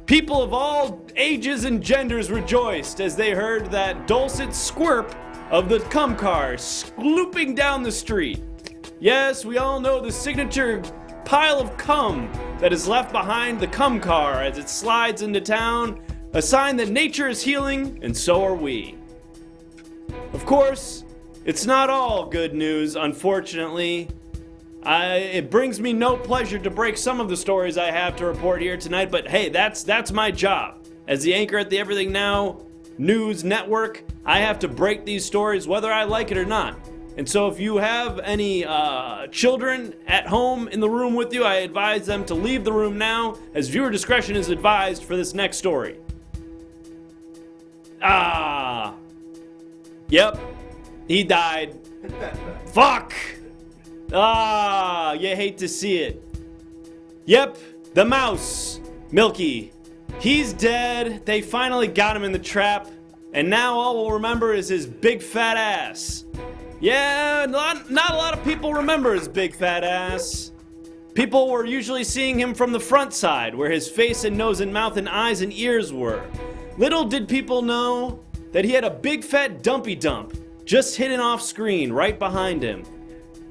People of all ages and genders rejoiced as they heard that dulcet squirp of the cum car slooping down the street. Yes, we all know the signature pile of cum that is left behind the cum car as it slides into town, a sign that nature is healing, and so are we. Of course, it's not all good news, unfortunately. It brings me no pleasure to break some of the stories I have to report here tonight, but hey, that's my job. As the anchor at the Everything Now news network. I have to break these stories whether I like it or not. And so if you have any children at home in the room with you, I advise them to leave the room now, as viewer discretion is advised for this next story. Yep, he died. Fuck! You hate to see it. Yep, the mouse, Milky. He's dead. They finally got him in the trap, and now all we'll remember is his big fat ass. Yeah, not a lot of people remember his big fat ass. People were usually seeing him from the front side, where his face and nose and mouth and eyes and ears were. Little did people know that he had a big fat dumpy dump just hidden off screen right behind him.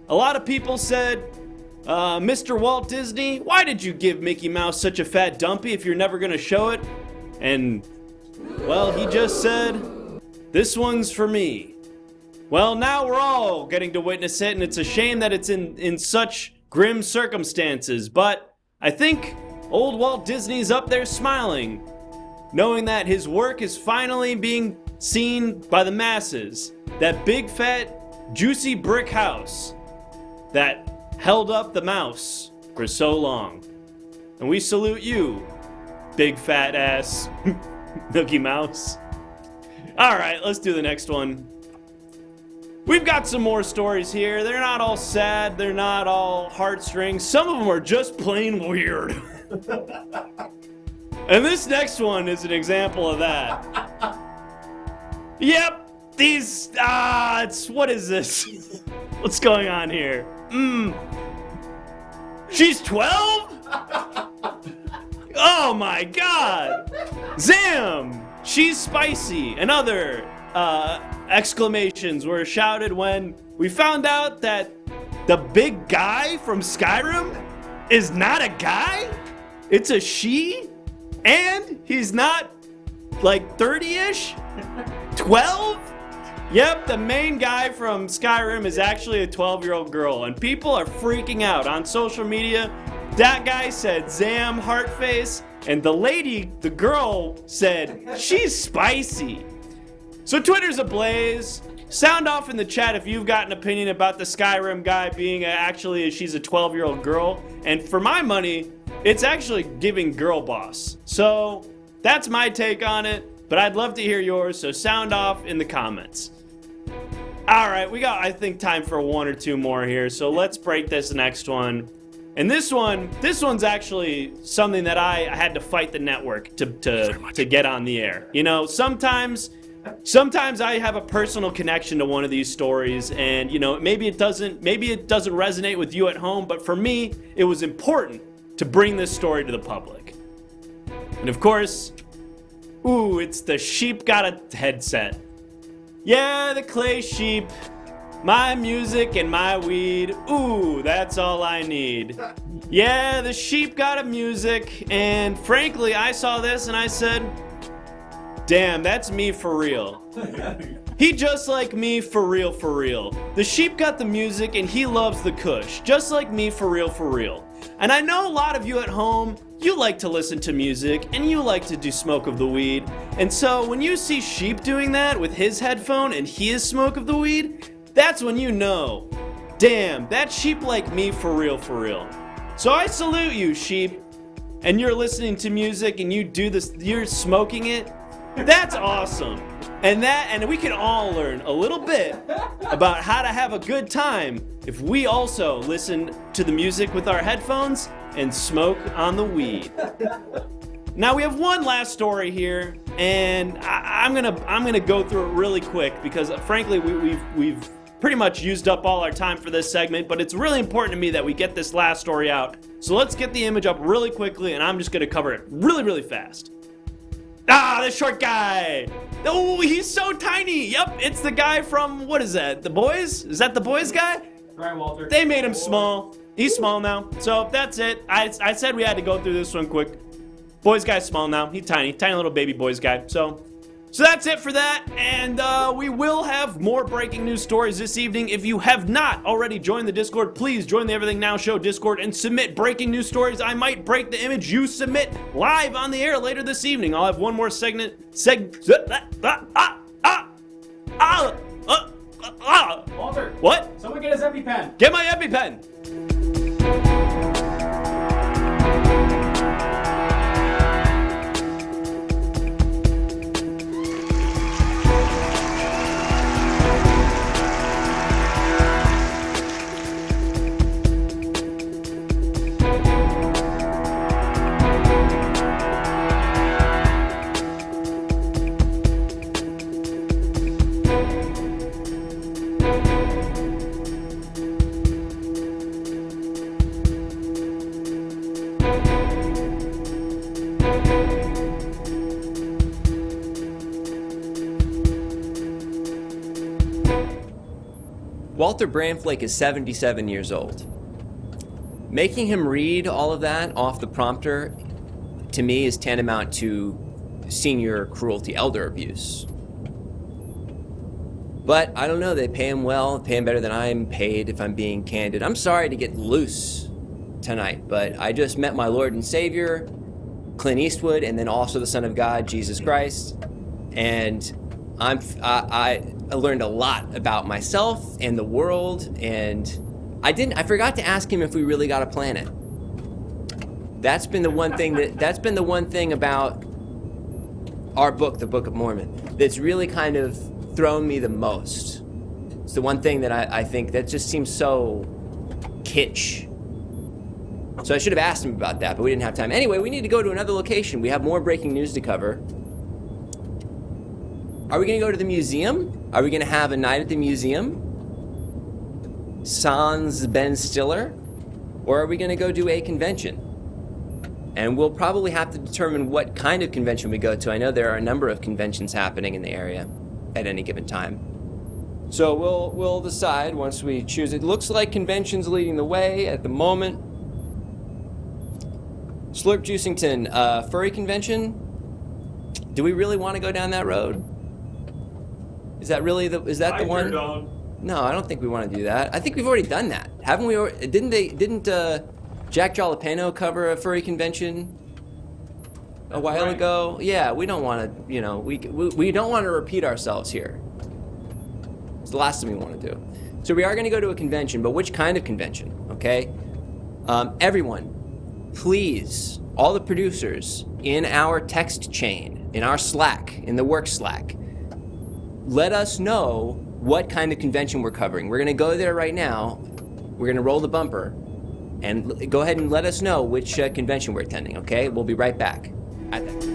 A lot of people said, Mr. Walt Disney, why did you give Mickey Mouse such a fat dumpy if you're never gonna show it? And, well, he just said, this one's for me. Well, now we're all getting to witness it, and it's a shame that it's in such grim circumstances, but I think old Walt Disney's up there smiling, knowing that his work is finally being seen by the masses. That big fat juicy brick house that held up the mouse for so long. And we salute you, big fat ass Mickey Mouse. Alright, let's do the next one. We've got some more stories here. They're not all sad, they're not all heartstrings. Some of them are just plain weird. And this next one is an example of that. Yep, these, what is this? What's going on here? She's 12? Oh my god! Zam! She's spicy! And other exclamations were shouted when we found out that the big guy from Skyrim is not a guy, it's a she, and he's not like 30-ish? 12? Yep, the main guy from Skyrim is actually a 12-year-old girl, and people are freaking out on social media. That guy said Zam heart face, and the lady, the girl, said she's spicy. So Twitter's ablaze. Sound off in the chat if you've got an opinion about the Skyrim guy being she's a 12-year-old girl. And for my money, it's actually giving girl boss. So that's my take on it, but I'd love to hear yours, so sound off in the comments. Alright, we got, I think, time for one or two more here, so let's break this next one. And this one's actually something that I had to fight the network to get on the air. You know, sometimes I have a personal connection to one of these stories, and you know, maybe it doesn't resonate with you at home, but for me, it was important to bring this story to the public. And of course, it's the sheep got a headset. Yeah, the clay sheep. My music and my weed. That's all I need. Yeah, the sheep got a music, and frankly, I saw this and I said, damn, that's me for real. He just like me for real, for real. The sheep got the music and he loves the kush, just like me for real, for real. And I know a lot of you at home, you like to listen to music and you like to do smoke of the weed. And so when you see Sheep doing that with his headphone and he is smoke of the weed, that's when you know, damn, that sheep like me for real, for real. So I salute you, sheep, and you're listening to music and you do this, you're smoking it. That's awesome. And we can all learn a little bit about how to have a good time if we also listen to the music with our headphones and smoke on the weed. Now we have one last story here, and I'm gonna go through it really quick because frankly we've pretty much used up all our time for this segment, but it's really important to me that we get this last story out. So let's get the image up really quickly, and I'm just gonna cover it really, really fast. The short guy! Oh, he's so tiny! Yep, it's the guy from, what is that, The Boys? Is that The Boys guy? Ryan Walter. They made him small. He's small now. So that's it. I said we had to go through this one quick. Boys guy's small now. He's tiny little baby boys guy. So So that's it for that, and we will have more breaking news stories this evening. If you have not already joined the Discord, please join the Everything Now Show Discord and submit breaking news stories. I might break the image you submit live on the air later this evening. I'll have one more segment. Walter. What? Someone get his EpiPen. Get my EpiPen. Walter Bramflake is 77 years old. Making him read all of that off the prompter, to me, is tantamount to senior cruelty, elder abuse. But I don't know, they pay him well, pay him better than I'm paid, if I'm being candid. I'm sorry to get loose tonight, but I just met my Lord and Savior, Clint Eastwood, and then also the Son of God, Jesus Christ, and I learned a lot about myself and the world, and I forgot to ask him if we really got a planet. That's been the one thing about our book, the Book of Mormon, that's really kind of thrown me the most. It's the one thing that I think that just seems so kitsch. So I should have asked him about that, but we didn't have time. Anyway, we need to go to another location. We have more breaking news to cover. Are we going to go to the museum? Are we going to have a night at the museum? Sans Ben Stiller? Or are we going to go do a convention? And we'll probably have to determine what kind of convention we go to. I know there are a number of conventions happening in the area at any given time. So we'll decide once we choose. It looks like convention's leading the way at the moment. Slurp Juicington, furry convention? Do we really want to go down that road? Is that really the one? No, I don't think we want to do that. I think we've already done that. Haven't we? Didn't Jack Jalapeno cover a furry convention a while ago? Yeah, we don't want to, we don't want to repeat ourselves here. It's the last thing we want to do. So we are going to go to a convention, but which kind of convention, okay? Everyone, please, all the producers in our text chain, in our Slack, in the work Slack, let us know what kind of convention we're covering. We're going to go there right now. We're going to roll the bumper and go ahead and let us know which convention we're attending, okay? We'll be right back at that.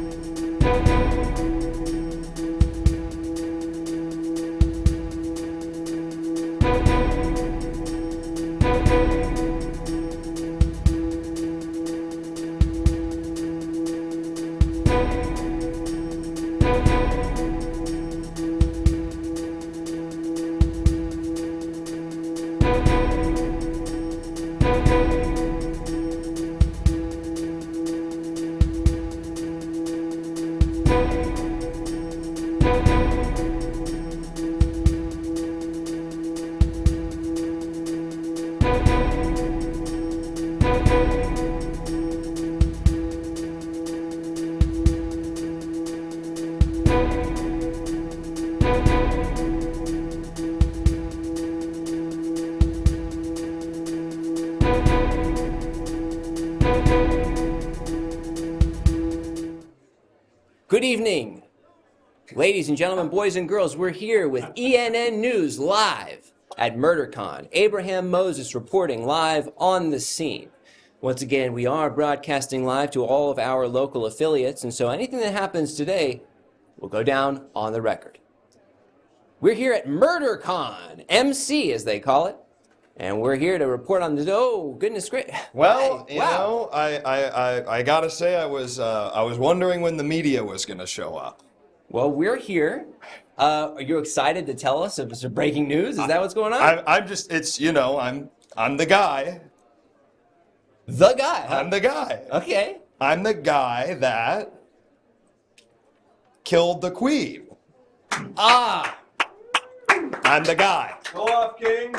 Good evening, ladies and gentlemen, boys and girls. We're here with ENN News live at MurderCon. Abraham Moses reporting live on the scene. Once again, we are broadcasting live to all of our local affiliates, and so anything that happens today will go down on the record. We're here at MurderCon, MC as they call it, and we're here to report on the, oh, goodness gracious. Well, hey, you know, I gotta say I was wondering when the media was gonna show up. Well, we're here. Are you excited to tell us if some breaking news? Is that what's going on? I'm just, it's, you know, I'm the guy. The guy? Huh? I'm the guy. Okay. I'm the guy that killed the queen. Ah! I'm the guy. Go off, King.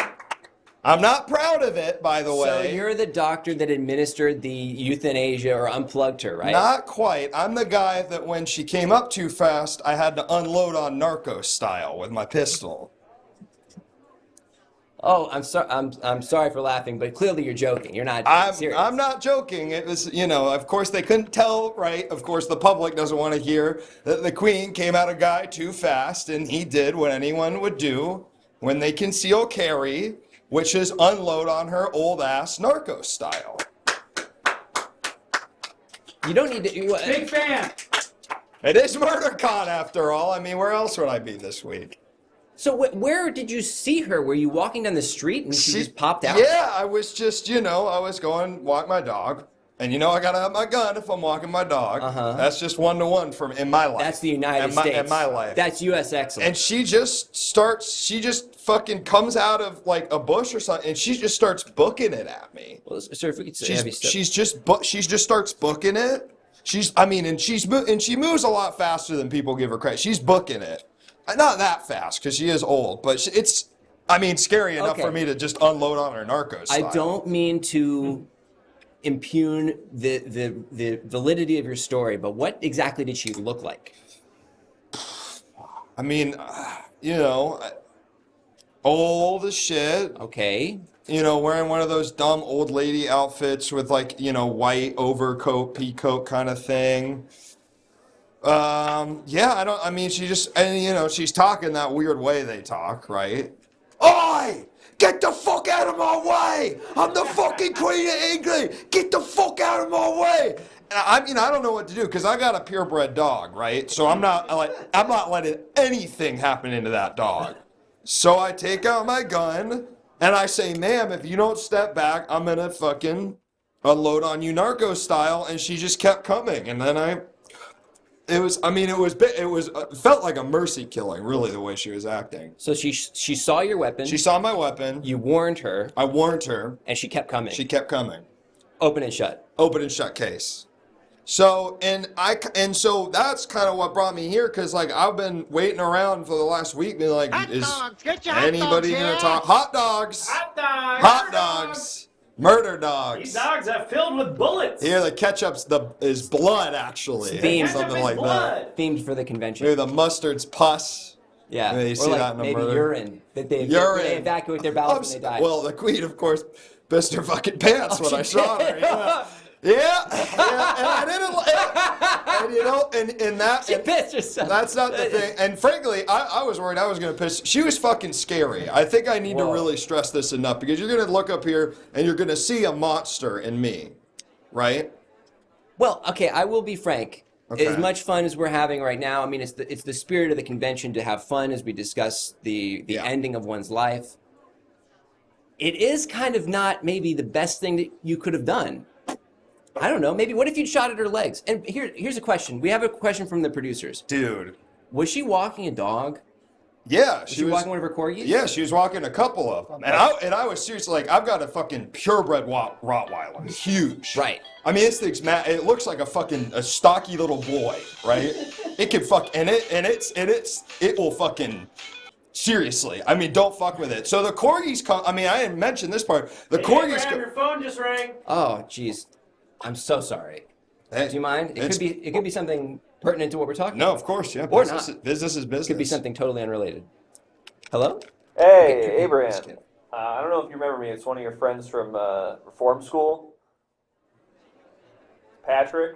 I'm not proud of it, by the So way. you're the doctor that administered the euthanasia or unplugged her, right? Not quite. I'm the guy that when she came up too fast, I had to unload on Narcos style with my pistol. Oh, I'm sorry for laughing, but clearly you're joking. You're not serious. I'm not joking. It was, of course they couldn't tell, right? Of course the public doesn't want to hear that the queen came at a guy too fast, and he did what anyone would do when they conceal carry, which is unload on her old ass Narcos style. You don't need to. Big fan. It is MurderCon after all. I mean, where else would I be this week? So where did you see her? Were you walking down the street and she just popped out? Yeah, I was just, I was going walk my dog. And I gotta have my gun if I'm walking my dog. That's just 1-to-1 from in my life. That's the United States. In my life. That's U.S. excellence. And she just fucking comes out of like a bush or something, and she just starts booking it at me. Well, sir, if we could say she just starts booking it. And she moves a lot faster than people give her credit. She's booking it. Not that fast, because she is old, but it's scary enough for me to just unload on her Narcos style. I don't mean to impugn the validity of your story, but what exactly did she look like? Old as shit. Okay. Wearing one of those dumb old lady outfits with white overcoat, peacoat kind of thing. She's talking that weird way they talk, right? Oi! Get the fuck out of my way! I'm the fucking Queen of England! Get the fuck out of my way! I don't know what to do, because I got a purebred dog, right? So I'm not letting anything happen into that dog. So I take out my gun, and I say, ma'am, if you don't step back, I'm gonna fucking unload on you Narcos style, and she just kept coming, and then it felt like a mercy killing, really, the way she was acting. So she saw your weapon. She saw my weapon. You warned her. I warned her. And she kept coming. She kept coming. Open and shut. Open and shut case. So, so that's kind of what brought me here, because, I've been waiting around for the last week, being like, is anybody going to talk? Hot dogs! Hot dogs! Hot dogs! Murder dogs. These dogs are filled with bullets. Here, the ketchup's is blood, actually. Themed. Something like that. Themed for the convention. Maybe the mustard's pus. Yeah. Maybe you see that in a maybe murder. urine. That they evacuate their bowels when they die. Well, the queen, of course, pissed her fucking pants when I shot her. Yeah. And I didn't. She pissed herself. That's not the thing. And frankly, I was worried I was going to piss. She was fucking scary. I think I need to really stress this enough, because you're going to look up here and you're going to see a monster in me, right? Well, okay, I will be frank. Okay. As much fun as we're having right now, it's the spirit of the convention to have fun as we discuss the ending of one's life. It is kind of not maybe the best thing that you could have done. I don't know. Maybe what if you'd shot at her legs? And here's a question. We have a question from the producers. Dude. Was she walking a dog? Yeah. Was she walking one of her corgis? Yeah, she was walking a couple of them. And I was seriously I've got a fucking purebred Rottweiler. Huge. Right. This thing's it looks like a stocky little boy, right? It can it will fucking seriously. Don't fuck with it. So the corgis come. I didn't mention this part. The corgis. Your phone just rang. Oh, jeez. I'm so sorry. Do you mind? It could be something pertinent to what we're talking about. No, of course, yeah. Or business, not. Business is business. Could be something totally unrelated. Hello? Hey, Abraham. I don't know if you remember me. It's one of your friends from Reform School. Patrick.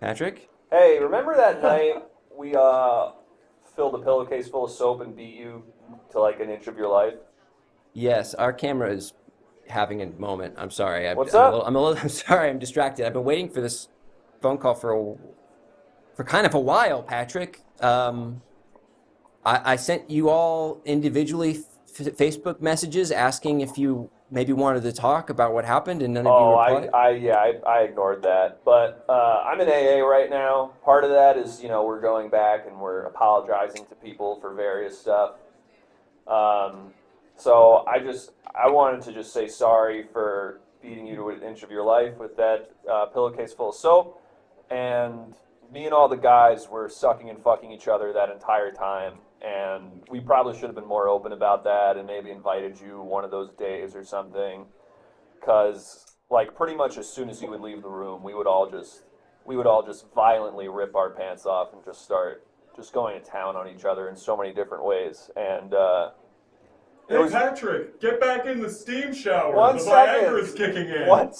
Patrick? Hey, remember that night we filled a pillowcase full of soap and beat you to an inch of your life? Yes, our camera is having a moment. I'm sorry. What's up? I'm sorry. I'm distracted. I've been waiting for this phone call for kind of a while, Patrick. I sent you all individually Facebook messages asking if you maybe wanted to talk about what happened, and none of you replied. I ignored that. But I'm in AA right now. Part of that is, we're going back and we're apologizing to people for various stuff. So I wanted to just say sorry for beating you to an inch of your life with that pillowcase full of soap, and me and all the guys were sucking and fucking each other that entire time, and we probably should have been more open about that and maybe invited you one of those days or something. Because, like, pretty much as soon as you would leave the room, we would all just violently rip our pants off and just start just going to town on each other in so many different ways. And Hey, Patrick, get back in the steam shower. One the second. Viagra's kicking in. One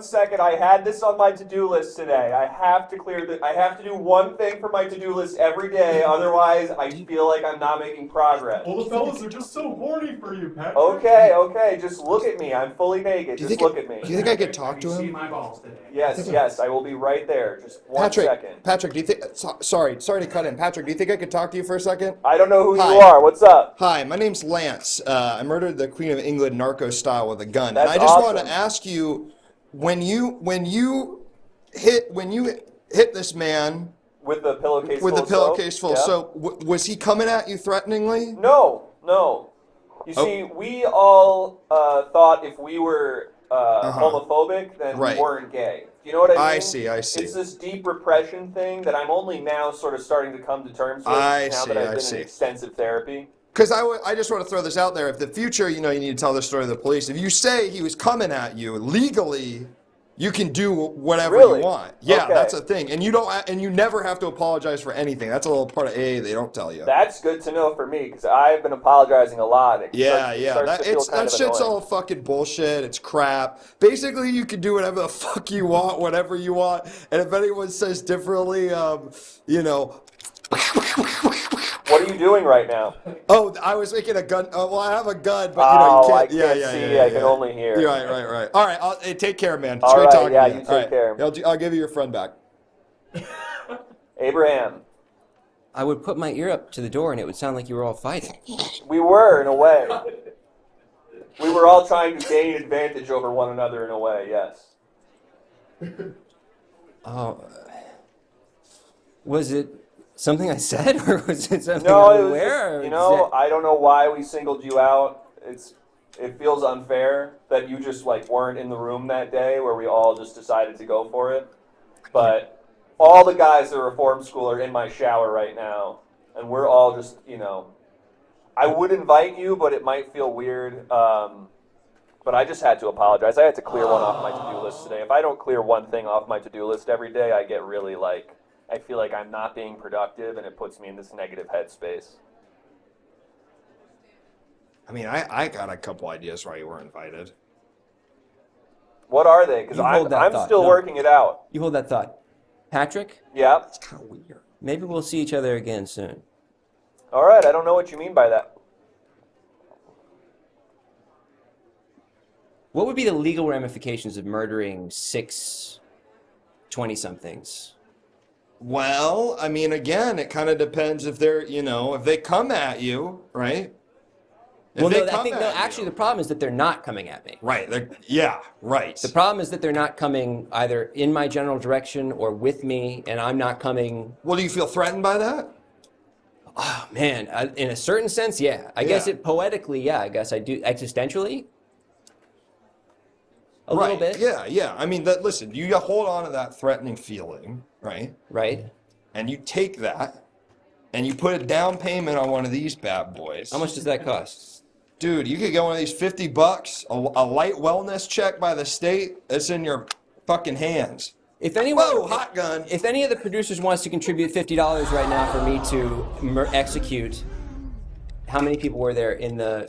second. I had this on my to-do list today. I have to do one thing for my to-do list every day. Otherwise, I feel like I'm not making progress. Well, the fellas are just so horny for you, Patrick. Okay. Just look at me. I'm fully naked. Just look at me. Do you think I could talk to him? See my balls today. Yes. I will be right there. Just one second. Patrick, do you think? Sorry to cut in. Patrick, do you think I could talk to you for a second? I don't know who you are. What's up? Hi, my name's Lance. I murdered the Queen of England narco style with a gun. That's and I just awesome. want to ask you, when you hit this man with the pillowcase full of soap, was he coming at you threateningly? No. You see, we all thought if we were homophobic, then we weren't gay. You know what I mean? I see. It's this deep repression thing that I'm only now sort of starting to come to terms with now that I've been in extensive therapy. Because I just want to throw this out there. If the future, you need to tell this story to the police. If you say he was coming at you legally, you can do whatever you want. Yeah, that's a thing. And you never have to apologize for anything. That's a little part of AA they don't tell you. That's good to know for me because I've been apologizing a lot. That shit's all fucking bullshit. It's crap. Basically, you can do whatever the fuck you want, whatever you want. And if anyone says differently, What are you doing right now? Oh, I was making a gun. Well, I have a gun, but you can't. I can't see. I can only hear. Right. All right. Hey, take care, man. It's All great right, talking to you. you take care. I'll give you your friend back. Abraham. I would put my ear up to the door, and it would sound like you were all fighting. We were, in a way. We were all trying to gain advantage over one another in a way. Yes. Oh. Was it something I said, or was it something No, I'm it was aware? just, I don't know why we singled you out. It feels unfair that you just weren't in the room that day where we all just decided to go for it. But all the guys at Reform School are in my shower right now, and we're all just, I would invite you, but it might feel weird. But I just had to apologize. I had to clear one off my to-do list today. If I don't clear one thing off my to-do list every day, I get really I feel like I'm not being productive, and it puts me in this negative headspace. I mean, I got a couple ideas why you weren't invited. What are they? Because I'm still working it out. You hold that thought. Patrick? Yeah? It's kind of weird. Maybe we'll see each other again soon. All right, I don't know what you mean by that. What would be the legal ramifications of murdering 6 20-somethings? Well, I mean, again, it kind of depends if they're, if they come at you, right? Actually, the problem is that they're not coming at me. Right. Right. The problem is that they're not coming either in my general direction or with me, and I'm not coming. Well, do you feel threatened by that? Oh, man. In a certain sense, yeah. I guess poetically, yeah. I guess I do. Existentially? A little bit. Yeah. I mean, listen, you hold on to that threatening feeling, right? Right. And you take that, and you put a down payment on one of these bad boys. How much does that cost? Dude, you could get one of these $50, a light wellness check by the state. It's in your fucking hands. If anyone, hot gun! If any of the producers wants to contribute $50 right now for me to execute, how many people were there in the?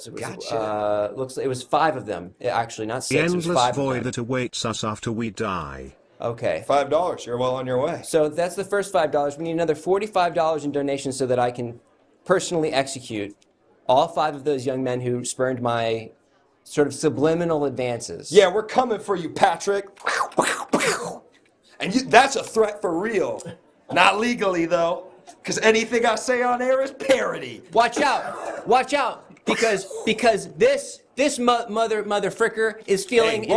Looks like it was 5 of them. Actually, not 6. The endless it was 5 void of them. That awaits us after we die. Okay. $5. You're well on your way. So that's the first $5. We need another $45 in donations so that I can personally execute all 5 of those young men who spurned my sort of subliminal advances. Yeah, we're coming for you, Patrick. And that's a threat for real. Not legally, though, because anything I say on air is parody. Watch out, because this mother fricker is feeling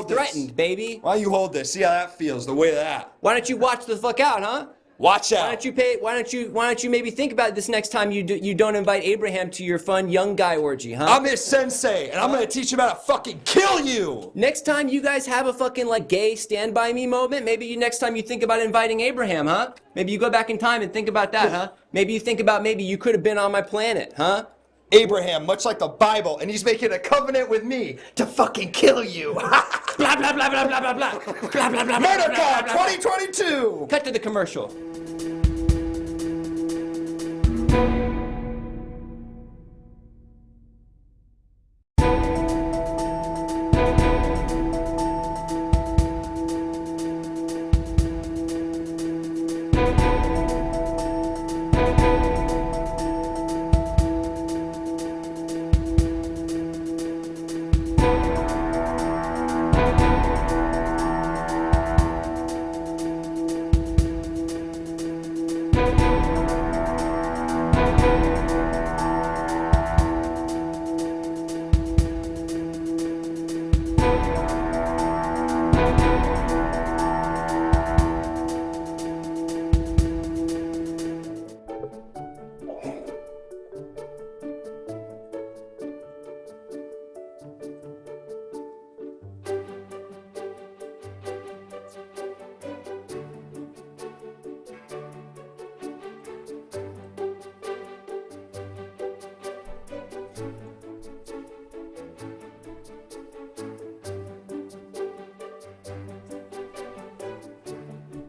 threatened, baby. Why you hold this? See how that feels, the way that. Why don't you watch the fuck out, huh? Watch out. Why don't you maybe think about this next time you don't invite Abraham to your fun young guy orgy, huh? I'm his sensei, and I'm gonna teach him how to fucking kill you! Next time you guys have a fucking like gay stand by me moment, maybe next time you think about inviting Abraham, huh? Maybe you go back in time and think about that, huh? Maybe you think about maybe you could have been on my planet, huh? Abraham, much like the Bible, and he's making a covenant with me to fucking kill you. Blah blah blah blah blah blah blah blah blah blah. Murder God 2022. Cut to the commercial.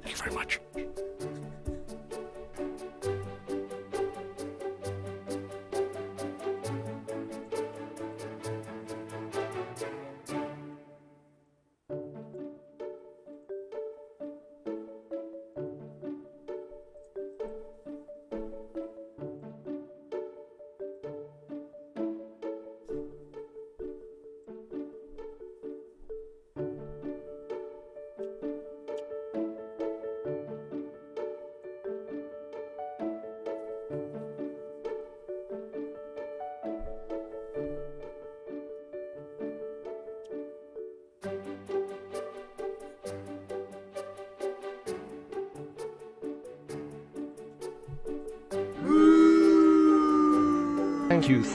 Thank you very much.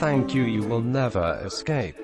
Thank you, you will never escape.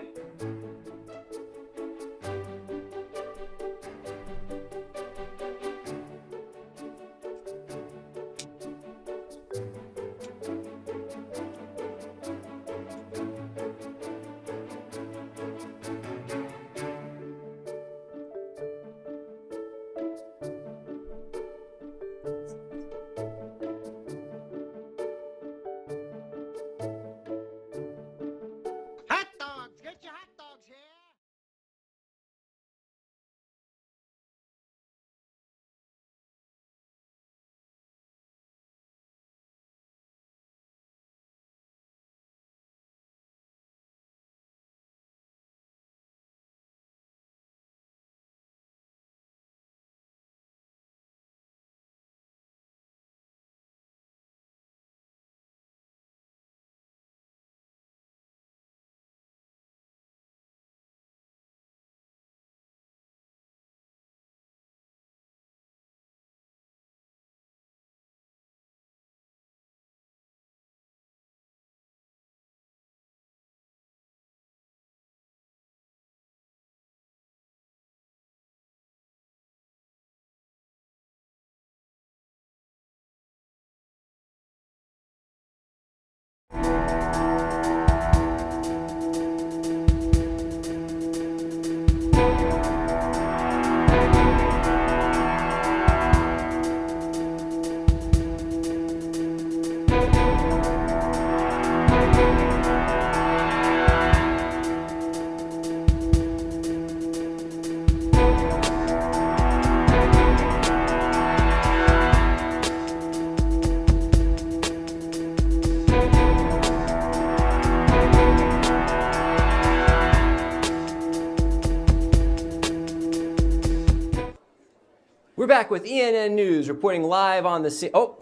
We're back with ENN News, reporting live on the scene. Oh,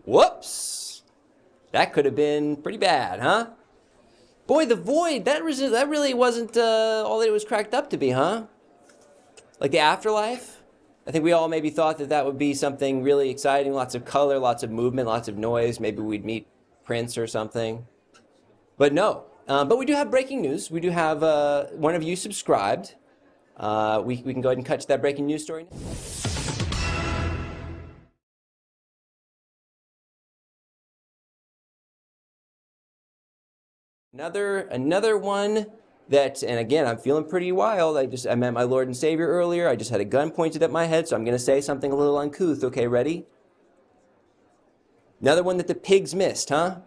whoops. That could have been pretty bad, huh? Boy, the void, that really wasn't all that it was cracked up to be, huh? Like the afterlife? I think we all maybe thought that that would be something really exciting, lots of color, lots of movement, lots of noise. Maybe we'd meet Prince or something. But no. But we do have breaking news. We do have one of you subscribed. We can go ahead and cut to that breaking news story now. Another one that, and again, I'm feeling pretty wild. I met my Lord and Savior earlier. I just had a gun pointed at my head, so I'm going to say something a little uncouth. Okay, ready? Another one that the pigs missed, huh?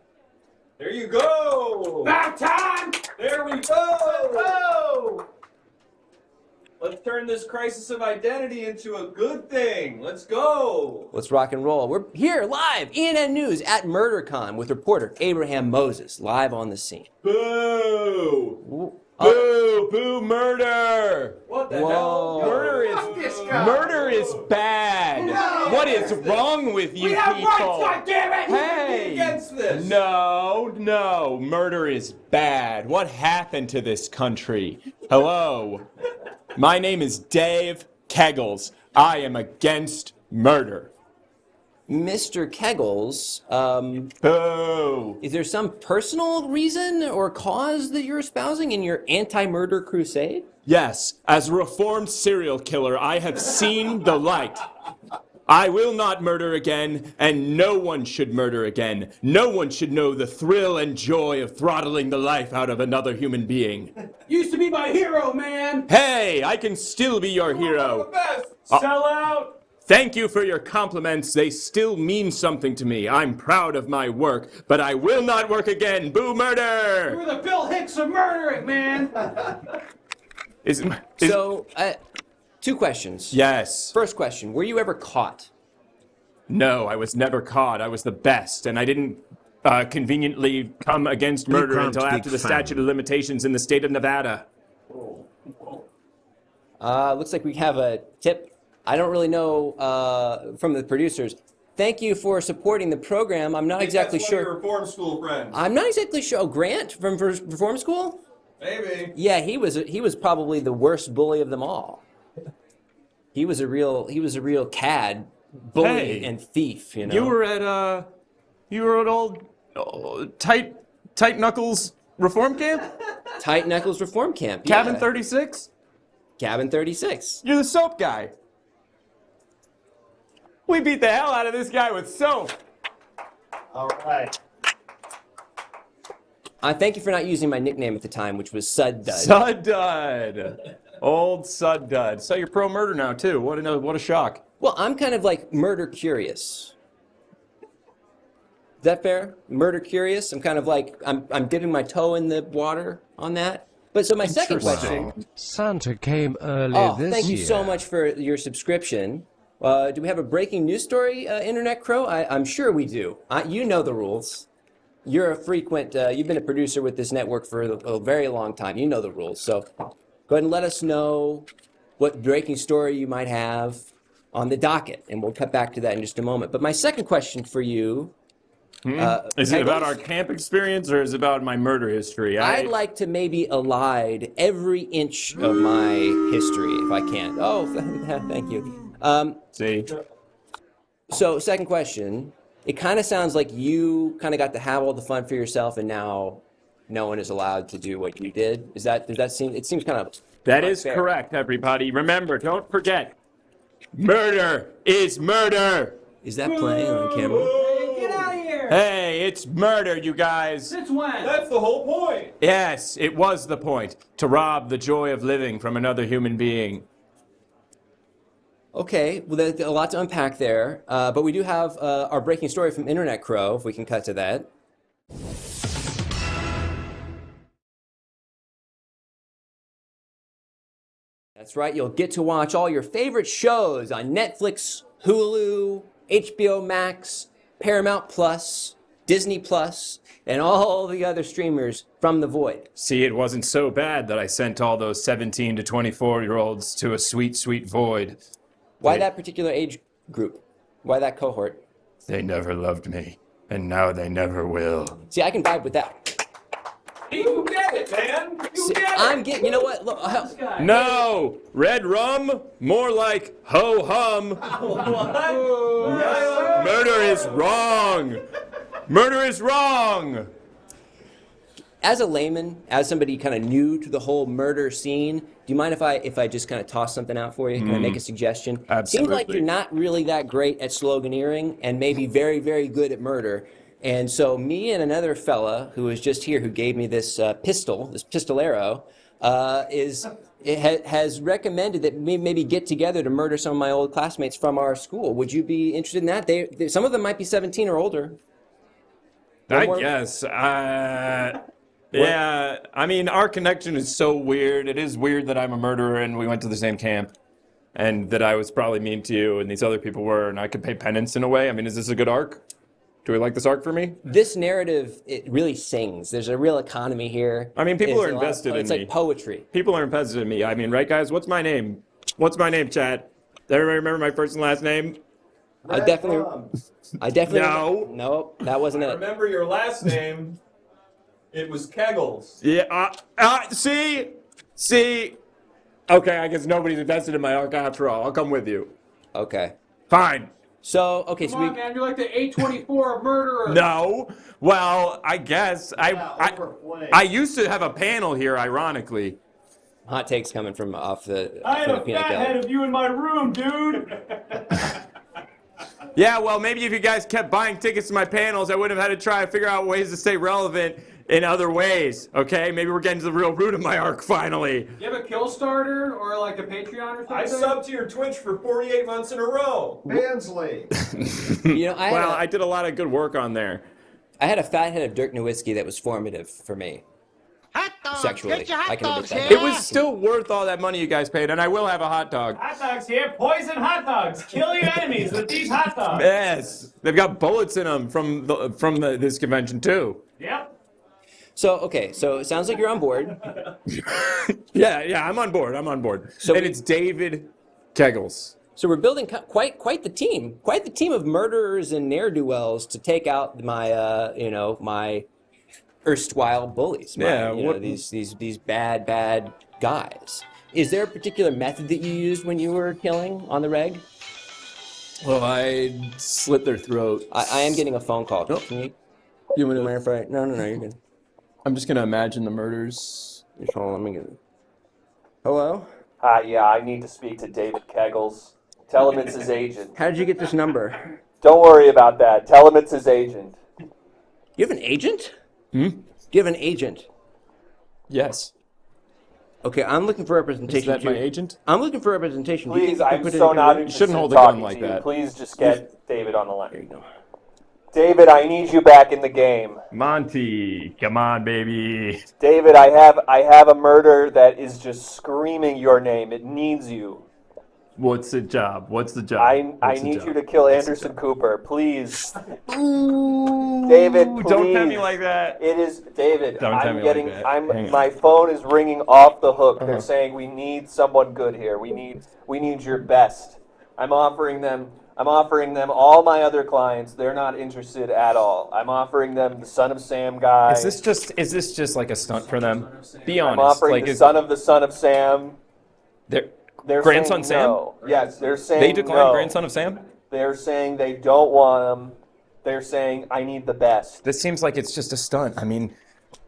There you go! About time! There we go! Let's turn this crisis of identity into a good thing. Let's go! Let's rock and roll. We're here live, ENN News at MurderCon with reporter Abraham Moses, live on the scene. Boo! Boo! Boo! Murder! What the Whoa. hell? Murder is bad. No. What is wrong with you We have people? rights, goddammit! Hey! Against this. No, murder is bad. What happened to this country? Hello. My name is Dave Keggles. I am against murder. Mr. Keggles, Boo! is there some personal reason or cause that you're espousing in your anti-murder crusade? Yes, as a reformed serial killer, I have seen the light. I will not murder again, and no one should murder again. No one should know the thrill and joy of throttling the life out of another human being. Used to be my hero, man! Hey, I can still be your hero. Sell out! Thank you for your compliments. They still mean something to me. I'm proud of my work, but I will not work again. Boo murder! You're the Bill Hicks of murdering, man! So, two questions. Yes. First question, were you ever caught? No, I was never caught. I was the best, and I didn't conveniently come against murder until after the statute of limitations in the state of Nevada. Looks like we have a tip. I don't really know from the producers. Thank you for supporting the program. I'm not exactly that's sure. One of your reform school friends. I'm not exactly sure. Oh, Grant from Reform School? Maybe. Yeah, he was probably the worst bully of them all. He was a real cad, bully and thief. You know. You were at old tight knuckles reform camp. Tight Knuckles Reform Camp. Cabin yeah. 36. Cabin 36. You're the soap guy. We beat the hell out of this guy with soap. All right. Thank you for not using my nickname at the time, which was Sud Dud. Sud Dud. Old Sud Dud. So you're pro murder now too. What a shock. Well, I'm kind of like murder curious. Is that fair? Murder curious. I'm kind of like I'm dipping my toe in the water on that. But so my second question. Santa came early this year. Thank you so much for your subscription. Do we have a breaking news story, Internet Crow? I'm sure we do. You know the rules. You're a frequent, you've been a producer with this network for a very long time. You know the rules. So go ahead and let us know what breaking story you might have on the docket, and we'll cut back to that in just a moment. But my second question for you... is it about our camp experience, or is it about my murder history? I'd like to maybe elide every inch of my history, if I can. Oh, thank you. See? So, second question. It kind of sounds like you kind of got to have all the fun for yourself, and now no one is allowed to do what you did. Does that seem? It seems kind of. That is fair. correct, everybody. Remember, don't forget, murder is murder. Is that playing on camera? Hey, get out of here! Hey, it's murder, you guys. Since when? That's the whole point. Yes, it was the point, to rob the joy of living from another human being. Okay, well, there's a lot to unpack there, but we do have our breaking story from Internet Crow, if we can cut to that. That's right, you'll get to watch all your favorite shows on Netflix, Hulu, HBO Max, Paramount Plus, Disney Plus, and all the other streamers from the void. See, it wasn't so bad that I sent all those 17 to 24-year-olds to a sweet, sweet void. Why that particular age group? Why that cohort? They never loved me, and now they never will. See, I can vibe with that. You get it! man. You See, get it. I'm getting. You know what? Look, No, red rum, more like ho hum. What? Murder is wrong. Murder is wrong. as a layman, as somebody kind of new to the whole murder scene, do you mind if I just kind of toss something out for you? Can I make a suggestion? Absolutely. Seems like you're not really that great at sloganeering and maybe very, very good at murder. And so me and another fella who was just here who gave me this pistol, this pistolero, has recommended that we maybe get together to murder some of my old classmates from our school. Would you be interested in that? Some of them might be 17 or older. I guess. Yeah, I mean, our connection is so weird. It is weird that I'm a murderer and we went to the same camp, and that I was probably mean to you and these other people were, and I could pay penance in a way. I mean, is this a good arc? Do we like this arc for me? This narrative, it really sings. There's a real economy here. I mean, people are invested in me. It's like poetry. People are invested in me. I mean, right, guys? What's my name? What's my name, chat? Does everybody remember my first and last name? I definitely. No. Nope, that wasn't it. Remember your last name. It was Kegels. Yeah, see? Okay, I guess nobody's invested in my arc after all. I'll come with you. Okay. Fine. So, okay, Come on, man, you're like the A24 of murderers. No. Well, I guess. I used to have a panel here, ironically. Hot takes coming from off the. I had from a the peanut fat gallery. head of you in my room, dude. Yeah, well, maybe if you guys kept buying tickets to my panels, I wouldn't have had to try to figure out ways to stay relevant in other ways, okay? Maybe we're getting to the real root of my arc finally. Do you have a kill starter or like a Patreon or something? I subbed to your Twitch for 48 months in a row. Bansley. You know, I did a lot of good work on there. I had a fat head of Dirk Nowitzki that was formative for me. Sexually. I can admit that. It was still worth all that money you guys paid, and I will have a hot dog. Hot dogs here, poison hot dogs. Kill your enemies with these hot dogs. Yes, they've got bullets in them from this convention too. Yep. So, okay, so it sounds like you're on board. Yeah, I'm on board. So and it's David Kegels. So we're building quite the team of murderers and ne'er-do-wells to take out my my erstwhile bullies. These bad guys. Is there a particular method that you used when you were killing on the reg? Well, I slit their throat. I am getting a phone call. Oh. Can you want to verify? No, you're good. I'm just gonna imagine the murders. Just hold on, let me get it. Hello? Yeah, I need to speak to David Kegels. Tell him it's his agent. How did you get this number? Don't worry about that. Tell him it's his agent. You have an agent? Hmm? Do you have an agent? Yes. Okay, I'm looking for representation. Is that my agent? I'm looking for representation. Please, I'm so not interested You shouldn't hold in a gun talking like to you. that. Please just get David on the line. There you go. David, I need you back in the game. Monty, come on, baby. David, I have a murder that is just screaming your name. It needs you. What's the job? I need you to kill Anderson Cooper, please. David, please. Don't tell me like that. It is David. Don't tell me like that. Hang on. My phone is ringing off the hook. They're saying we need someone good here. We need your best. I'm offering them all my other clients. They're not interested at all. I'm offering them the Son of Sam guy. Is this just like a stunt for them? Be honest. I'm offering the Son of Sam. They're Grandson saying no. Sam? Yes, they're saying They declined no. Grandson of Sam? They're saying they don't want him. They're saying I need the best. This seems like it's just a stunt. I mean,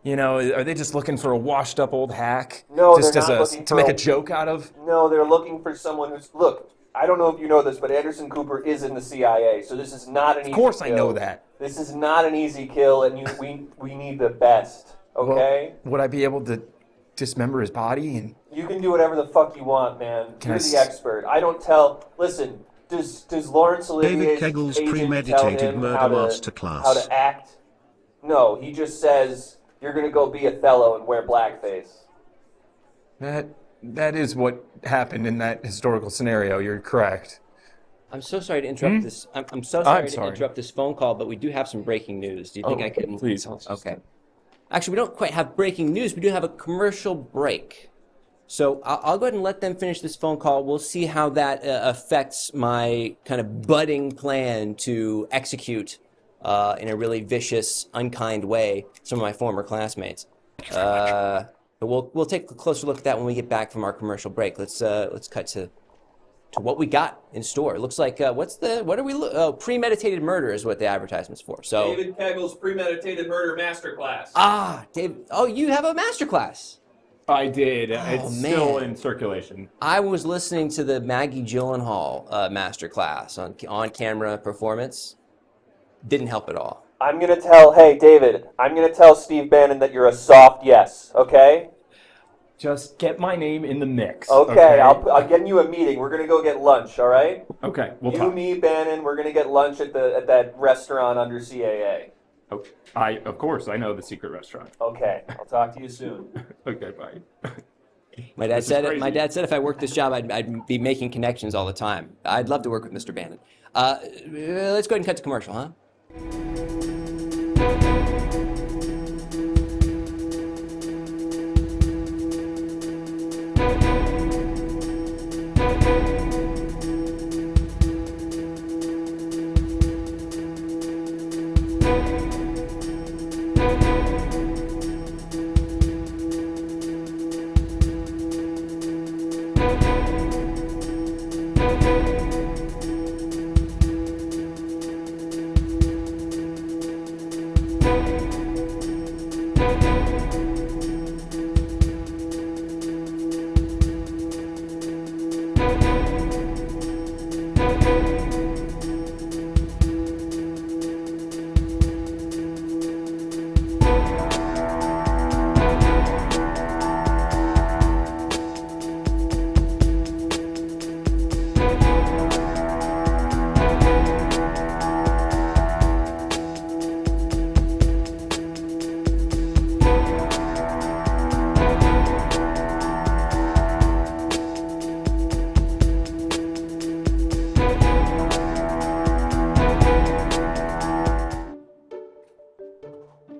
are they just looking for a washed up old hack? No, just they're not looking to for make a joke out of? No, they're looking for someone who's look. I don't know if you know this, but Anderson Cooper is in the CIA, so this is not an easy kill. Of course I know that. This is not an easy kill, and we need the best, okay? Well, would I be able to dismember his body? And You can do whatever the fuck you want, man. Can You're I the expert. I don't tell. Listen, does Lawrence Olivier's David Kegel's agent premeditated tell him murder how masterclass. to act? No, he just says you're gonna go be Othello and wear blackface. that is what happened in that historical scenario. You're correct. I'm so sorry to interrupt this. I'm so sorry to interrupt this phone call, but we do have some breaking news. Do you think I can? Please. Okay. Actually, we don't quite have breaking news. We do have a commercial break. So I'll go ahead and let them finish this phone call. We'll see how that affects my kind of budding plan to execute in a really vicious, unkind way some of my former classmates. We'll take a closer look at that when we get back from our commercial break. Let's cut to what we got in store. It looks like premeditated murder is what the advertisement's for. So David Kegel's premeditated murder masterclass. Dave. Oh, you have a masterclass. I did. It's still in circulation. I was listening to the Maggie Gyllenhaal masterclass on camera performance. Didn't help at all. I'm gonna tell Steve Bannon that you're a soft yes, okay? Just get my name in the mix. Okay. I'll get you a meeting. We're gonna go get lunch, all right? Okay, we'll you, talk. me, Bannon, we're gonna get lunch at that restaurant under CAA. Okay. Of course, I know the secret restaurant. Okay, I'll talk to you soon. Okay, bye. My dad said if I worked this job, I'd be making connections all the time. I'd love to work with Mr. Bannon. Let's go ahead and cut to commercial, huh?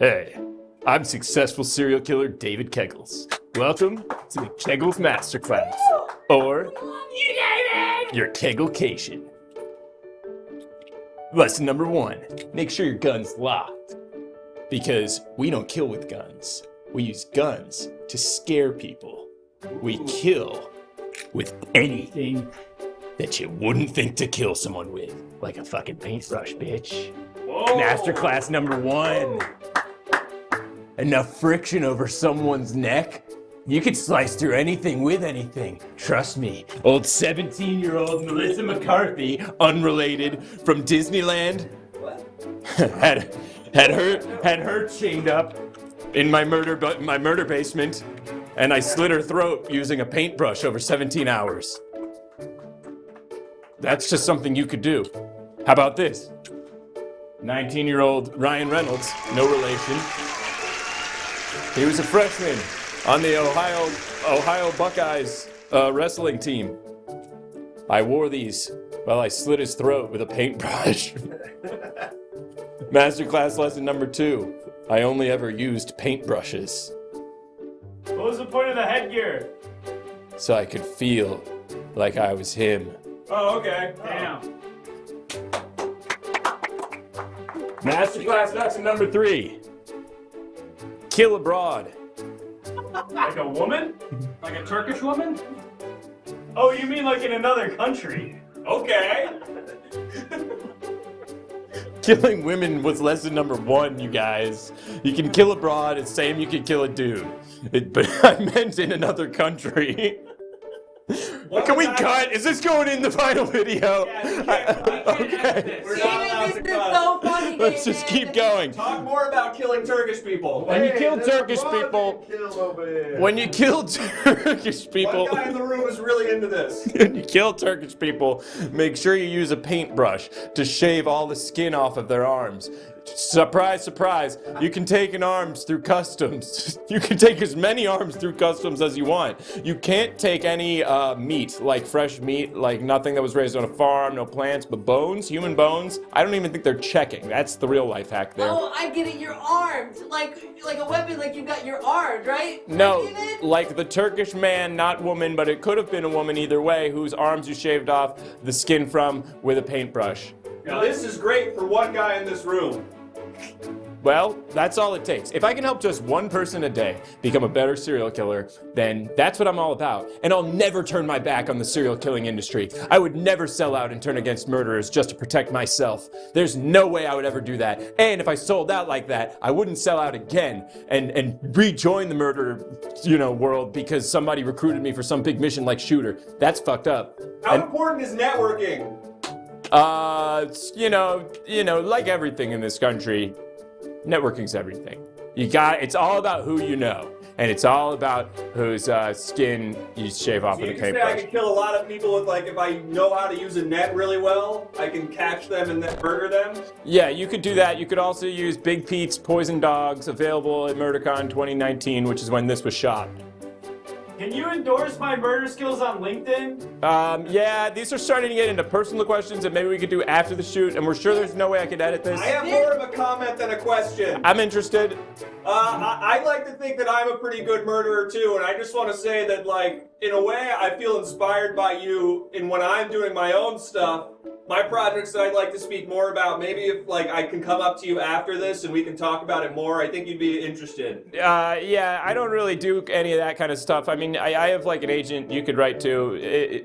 Hey, I'm successful serial killer David Kegels. Welcome to the Kegels Masterclass, or your Kegelcation. Lesson number 1, make sure your gun's locked. Because we don't kill with guns. We use guns to scare people. We kill with anything that you wouldn't think to kill someone with. Like a fucking paintbrush, bitch. Whoa. Masterclass number 1. Enough friction over someone's neck, you could slice through anything with anything. Trust me. Old 17-year-old Melissa McCarthy, unrelated, from Disneyland, had her chained up in my murder basement, and I slit her throat using a paintbrush over 17 hours. That's just something you could do. How about this? 19-year-old Ryan Reynolds, no relation. He was a freshman on the Ohio Buckeyes wrestling team. I wore these while I slit his throat with a paintbrush. Masterclass lesson number 2. I only ever used paintbrushes. What was the point of the headgear? So I could feel like I was him. Oh, okay. Damn. Masterclass lesson number 3. Kill abroad. Like a woman? Like a Turkish woman? Oh, you mean like in another country? Okay. Killing women was lesson number 1, you guys. You can kill abroad, it's same you can kill a dude. But I meant in another country. Can we cut? Is this going in the final video? Okay. We're not allowed to cut. So funny, Let's just keep going. Talk more about killing Turkish people. When you kill Turkish people, one guy in the room is really into this. When you kill Turkish people, make sure you use a paintbrush to shave all the skin off of their arms. Surprise, surprise, you can take an arms through customs. You can take as many arms through customs as you want. You can't take any meat, like fresh meat, like nothing that was raised on a farm, no plants, but bones, human bones, I don't even think they're checking. That's the real life hack there. Oh, I get it, you're armed. Like a weapon, like you got your armed, right? No, like the Turkish man, not woman, but it could have been a woman either way, whose arms you shaved off the skin from with a paintbrush. Now this is great for one guy in this room. Well, that's all it takes. If I can help just one person a day become a better serial killer, then that's what I'm all about. And I'll never turn my back on the serial killing industry. I would never sell out and turn against murderers just to protect myself. There's no way I would ever do that. And if I sold out like that, I wouldn't sell out again and rejoin the murder, world because somebody recruited me for some big mission like Shooter. That's fucked up. How important is networking? Like everything in this country, networking's everything. It's all about who you know, and it's all about whose skin you shave off with a paintbrush. I can kill a lot of people with, if I know how to use a net really well, I can catch them and then murder them? Yeah, you could do that. You could also use Big Pete's Poison Dogs, available at MurderCon 2019, which is when this was shot. Can you endorse my murder skills on LinkedIn? Yeah, these are starting to get into personal questions that maybe we could do after the shoot, and we're sure there's no way I could edit this. I have more of a comment than a question. I'm interested. I like to think that I'm a pretty good murderer too, and I just want to say that, in a way, I feel inspired by you in when I'm doing my own stuff. My projects that I'd like to speak more about, maybe if I can come up to you after this and we can talk about it more, I think you'd be interested. Yeah, I don't really do any of that kind of stuff. I mean, I have an agent you could write to.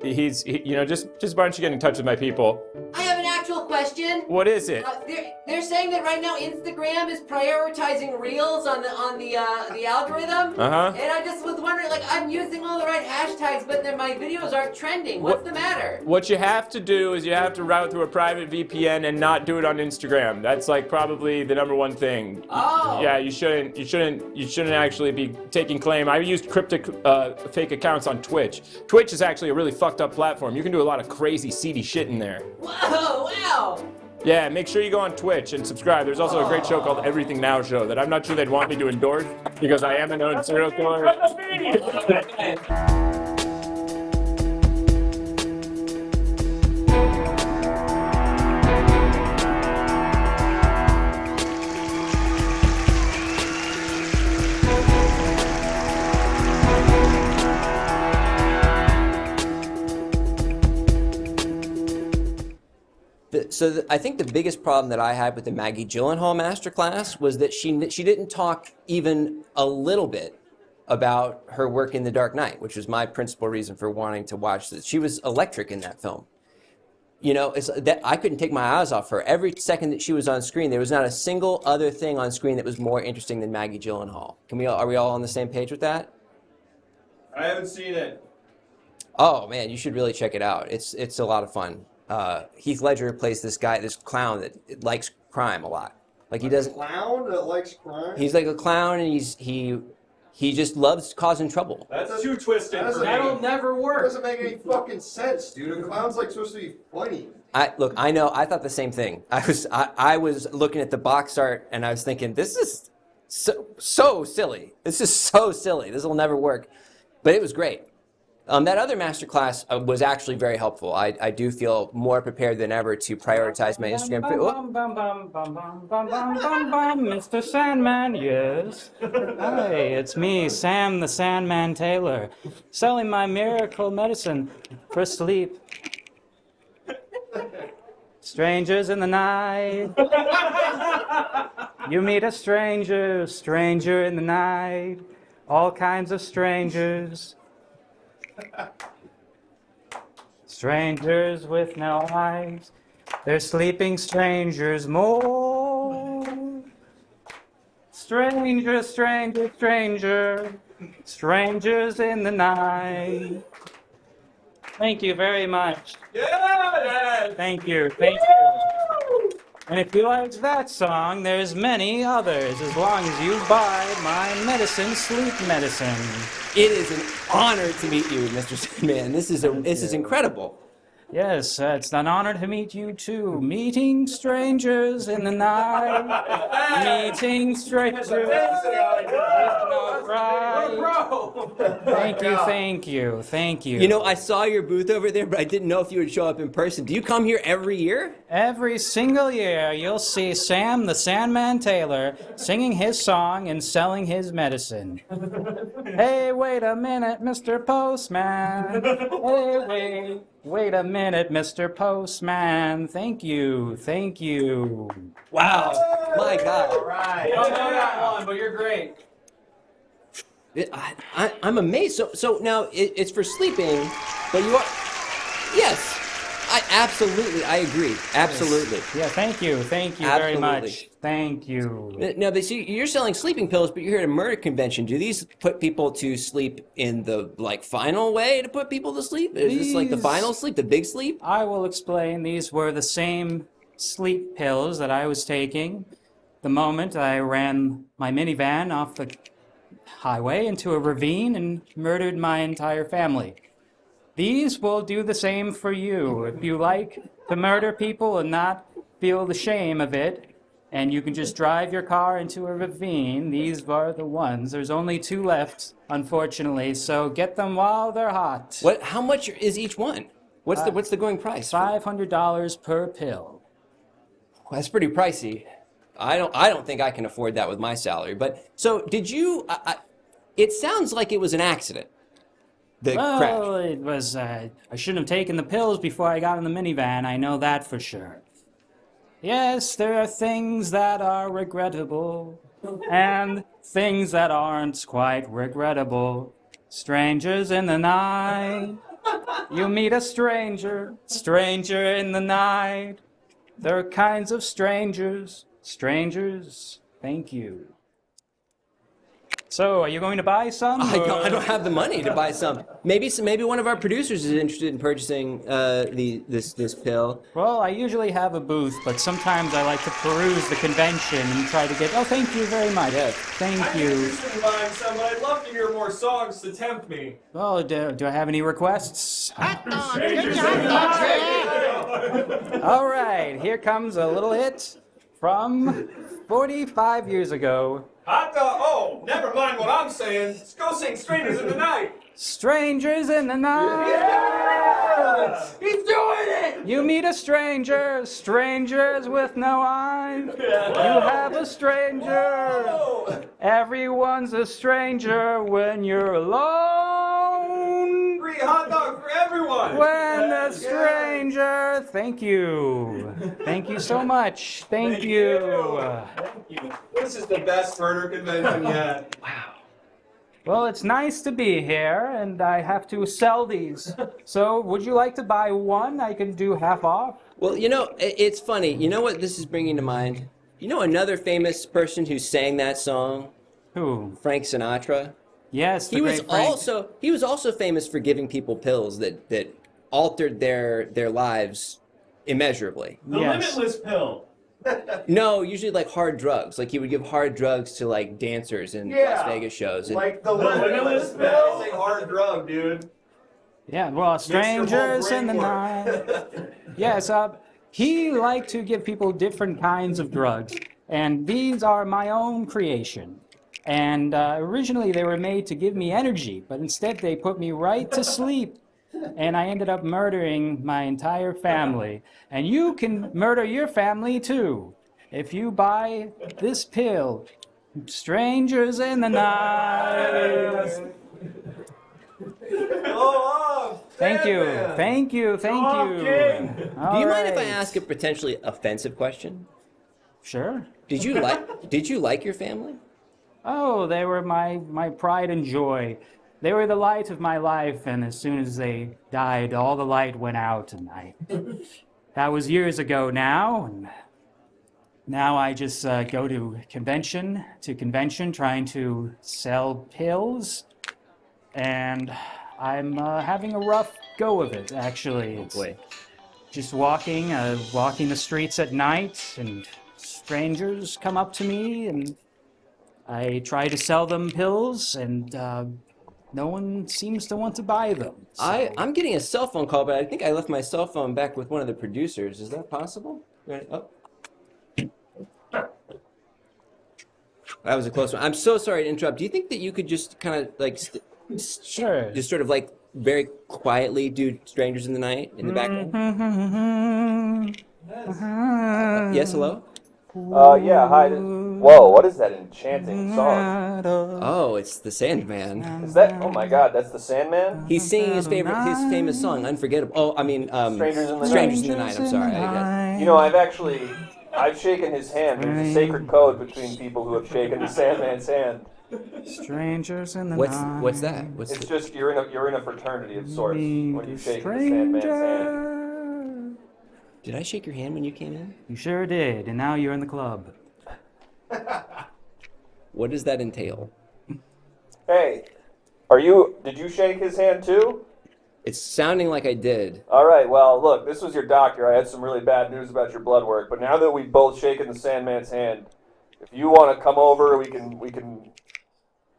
Just why don't you get in touch with my people? I have an actual question. What is it? They're saying that right now Instagram is prioritizing Reels on the algorithm. Uh-huh. And I just was wondering, I'm using all the right hashtags, but then my videos aren't trending. What's the matter? What you have to do is you have to route through a private VPN and not do it on Instagram. That's probably the number one thing. Oh. Yeah, you shouldn't actually be taking claim. I used cryptic fake accounts on Twitch. Twitch is actually a really fucked up platform. You can do a lot of crazy, seedy shit in there. Whoa, wow. Yeah, make sure you go on Twitch and subscribe. There's also a great show called Everything Now Show that I'm not sure they'd want me to endorse because I am a known serial killer. I think the biggest problem that I had with the Maggie Gyllenhaal masterclass was that she didn't talk even a little bit about her work in The Dark Knight, which was my principal reason for wanting to watch this. She was electric in that film. I couldn't take my eyes off her. Every second that she was on screen, there was not a single other thing on screen that was more interesting than Maggie Gyllenhaal. Are we all on the same page with that? I haven't seen it. Oh man, you should really check it out. It's a lot of fun. Heath Ledger plays this clown that likes crime a lot. He doesn't. Clown that likes crime. He's like a clown, and he just loves causing trouble. That's too twisted for me. That'll never work. It doesn't make any fucking sense, dude. A clown's supposed to be funny. I know. I thought the same thing. I was looking at the box art, and I was thinking, this is so silly. This is so silly. This will never work. But it was great. That other masterclass was actually very helpful. I do feel more prepared than ever to prioritize my Instagram. Mr. Sandman, yes. Hi, it's me, Sam the Sandman Taylor, selling my miracle medicine for sleep. Strangers in the night. You meet a stranger in the night. All kinds of strangers. Strangers with no eyes, they're sleeping strangers more. Stranger, stranger, stranger, strangers in the night. Thank you very much. Yeah! Thank you, thank you. And if you like that song, there's many others, as long as you buy my medicine, sleep medicine. It is an honor to meet you, Mr. Sandman. This is incredible. Yes, it's an honor to meet you too. Meeting strangers in the night. Meeting strangers. No, right. Thank you. I saw your booth over there, but I didn't know if you would show up in person. Do you come here every year? Every single year, you'll see Sam the Sandman Taylor singing his song and selling his medicine. Hey, wait a minute, Mr. Postman. Hey, Wait a minute, Mr. Postman. Thank you. Thank you. Wow. My God. All right. You don't know that one, but you're great. I'm amazed. So now it's for sleeping, but you are. Yes. I agree. Absolutely. Yeah, thank you. Thank you very much. Thank you. Now, they see you're selling sleeping pills, but you're here at a murder convention. Do these put people to sleep in the final way to put people to sleep? Is this like the final sleep, the big sleep? I will explain. These were the same sleep pills that I was taking the moment I ran my minivan off the highway into a ravine and murdered my entire family. These will do the same for you. If you like to murder people and not feel the shame of it, and you can just drive your car into a ravine, these are the ones. There's only 2 left, unfortunately, so get them while they're hot. How much is each one? What's the going price? $500 per pill. Well, that's pretty pricey. I don't think I can afford that with my salary. But so did you? It sounds like it was an accident. Well, it was, I shouldn't have taken the pills before I got in the minivan, I know that for sure. Yes, there are things that are regrettable, and things that aren't quite regrettable. Strangers in the night, you meet a stranger in the night. There are kinds of strangers, thank you. So, are you going to buy some? I don't have the money to buy some. Maybe one of our producers is interested in purchasing this pill. Well, I usually have a booth, but sometimes I like to peruse the convention and try to get. Oh, thank you very much. Yes. Thank I'm you. interested in buying some, but I'd love to hear more songs to tempt me. Oh, do I have any requests? All right, here comes a little hit from 45 years ago. Oh, never mind what I'm saying. Let's go sing Strangers in the Night. Strangers in the night. Yes! He's doing it! You meet a stranger, strangers with no eyes. You have a stranger. Everyone's a stranger when you're alone. Free hot dog for everyone. When the stranger, thank you. Thank you so much. Thank you. Thank you. This is the best murder convention yet. Wow. Well, it's nice to be here, and I have to sell these. So, would you like to buy one? I can do half off. Well, it's funny. You know what this is bringing to mind? You know another famous person who sang that song? Who? Frank Sinatra. Yes, He was also famous for giving people pills that altered their lives immeasurably. The limitless pill. No, usually like hard drugs. Like he would give hard drugs to like dancers in Las Vegas shows. Like the limitless pill. It's a hard drug, dude. Yeah, well, strangers in the night. Yes, he liked to give people different kinds of drugs, and these are my own creation. And originally they were made to give me energy, but instead they put me right to sleep. And I ended up murdering my entire family. And you can murder your family too. If you buy this pill, Strangers in the Night. Thank you. Thank you. Thank you. Do you mind if I ask a potentially offensive question? Sure. Did you like your family? Oh, they were my pride and joy. They were the light of my life, and as soon as they died, all the light went out, and that was years ago now, and now I just go to convention, trying to sell pills, and I'm having a rough go of it, actually. It's just walking the streets at night, and strangers come up to me, and I try to sell them pills, and no one seems to want to buy them. So. I'm getting a cell phone call, but I think I left my cell phone back with one of the producers. Is that possible? Oh. That was a close one. I'm so sorry to interrupt. Do you think that you could just kind of like, sure, just sort of like very quietly do Strangers in the Night in the background? Mm-hmm. Yes, hello? Yeah, hi. Whoa, what is that enchanting song? Oh, it's the Sandman. Is that? Oh my God, that's the Sandman. He's singing his famous song, Unforgettable. Oh, I mean, Strangers in the Strangers Night. in the Night. I'm sorry. You know, I've shaken his hand. There's a sacred code between people who have shaken the Sandman's hand. Strangers in the What's night. that? It's just you're in a fraternity of sorts when you shake the Sandman's hand. Did I shake your hand when you came in? You sure did, and now you're in the club. What does that entail? Hey, did you shake his hand too? It's sounding like I did. All right, well, look, this was your doctor. I had some really bad news about your blood work, but now that we've both shaken the Sandman's hand, if you want to come over, we can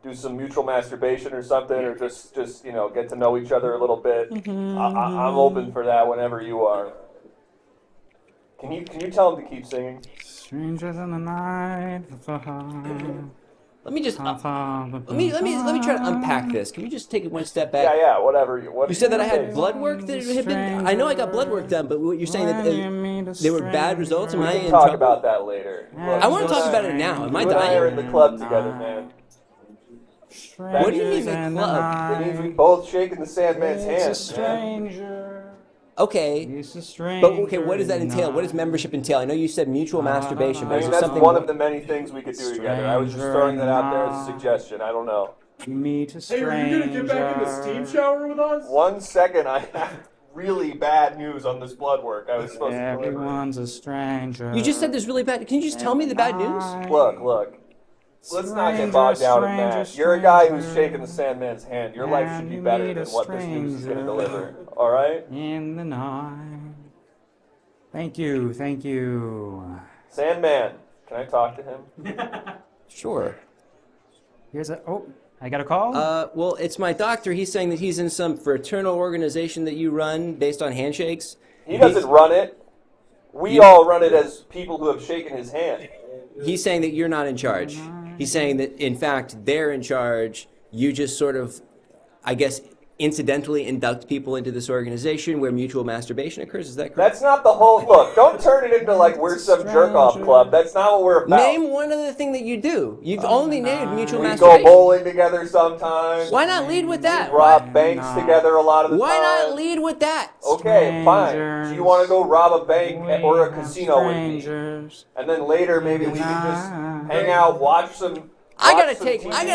do some mutual masturbation or something, or just get to know each other a little bit. I'm open for that whenever you are. Can you tell him to keep singing? Strangers in the night. Let me try to unpack this. Can we just take it one step back? Yeah, whatever. You said that I had blood work that had been. I know I got blood work done, but what you're saying that they were bad results. Am I in talk trouble? about that later. Look, I want to talk about it now. Am I you and I are dying? in the club together, man. What do you mean the club? It means we both shaken the Sandman's hand. It's a stranger. Okay. But okay, what does that entail? What does membership entail? I know you said mutual masturbation, but I is mean, there that's something one of the many things we could do together. I was just throwing that out there as a suggestion. I don't know. Meet a Hey, are you gonna get back in the steam shower with us? 1 second, I have really bad news on this blood work. I was supposed to deliver. Everyone's a stranger. You just said there's really bad. Can you just tell me the bad news? Look. Let's not get bogged down in that. You're a guy who's shaking the Sandman's hand. Your life should be better than what this news is going to deliver. All right? In the night. Thank you. Sandman, can I talk to him? Sure. I got a call? Well, it's my doctor. He's saying that he's in some fraternal organization that you run based on handshakes. He doesn't run it. We all run it as people who have shaken his hand. He's saying that you're not in charge. He's saying that, in fact, they're in charge. You just sort of, I guess, incidentally induct people into this organization where mutual masturbation occurs. Is that correct? That's not the whole... Look, don't turn it into like we're some jerk-off club. That's not what we're about. Name one other thing that you do. You've only named mutual We masturbation. go bowling together sometimes. Why not lead with that? We rob banks together a lot of the time. Why not lead with that? Okay, fine. Do you want to go rob a bank or a casino with me? And then later maybe we can just hang out, watch some... I gotta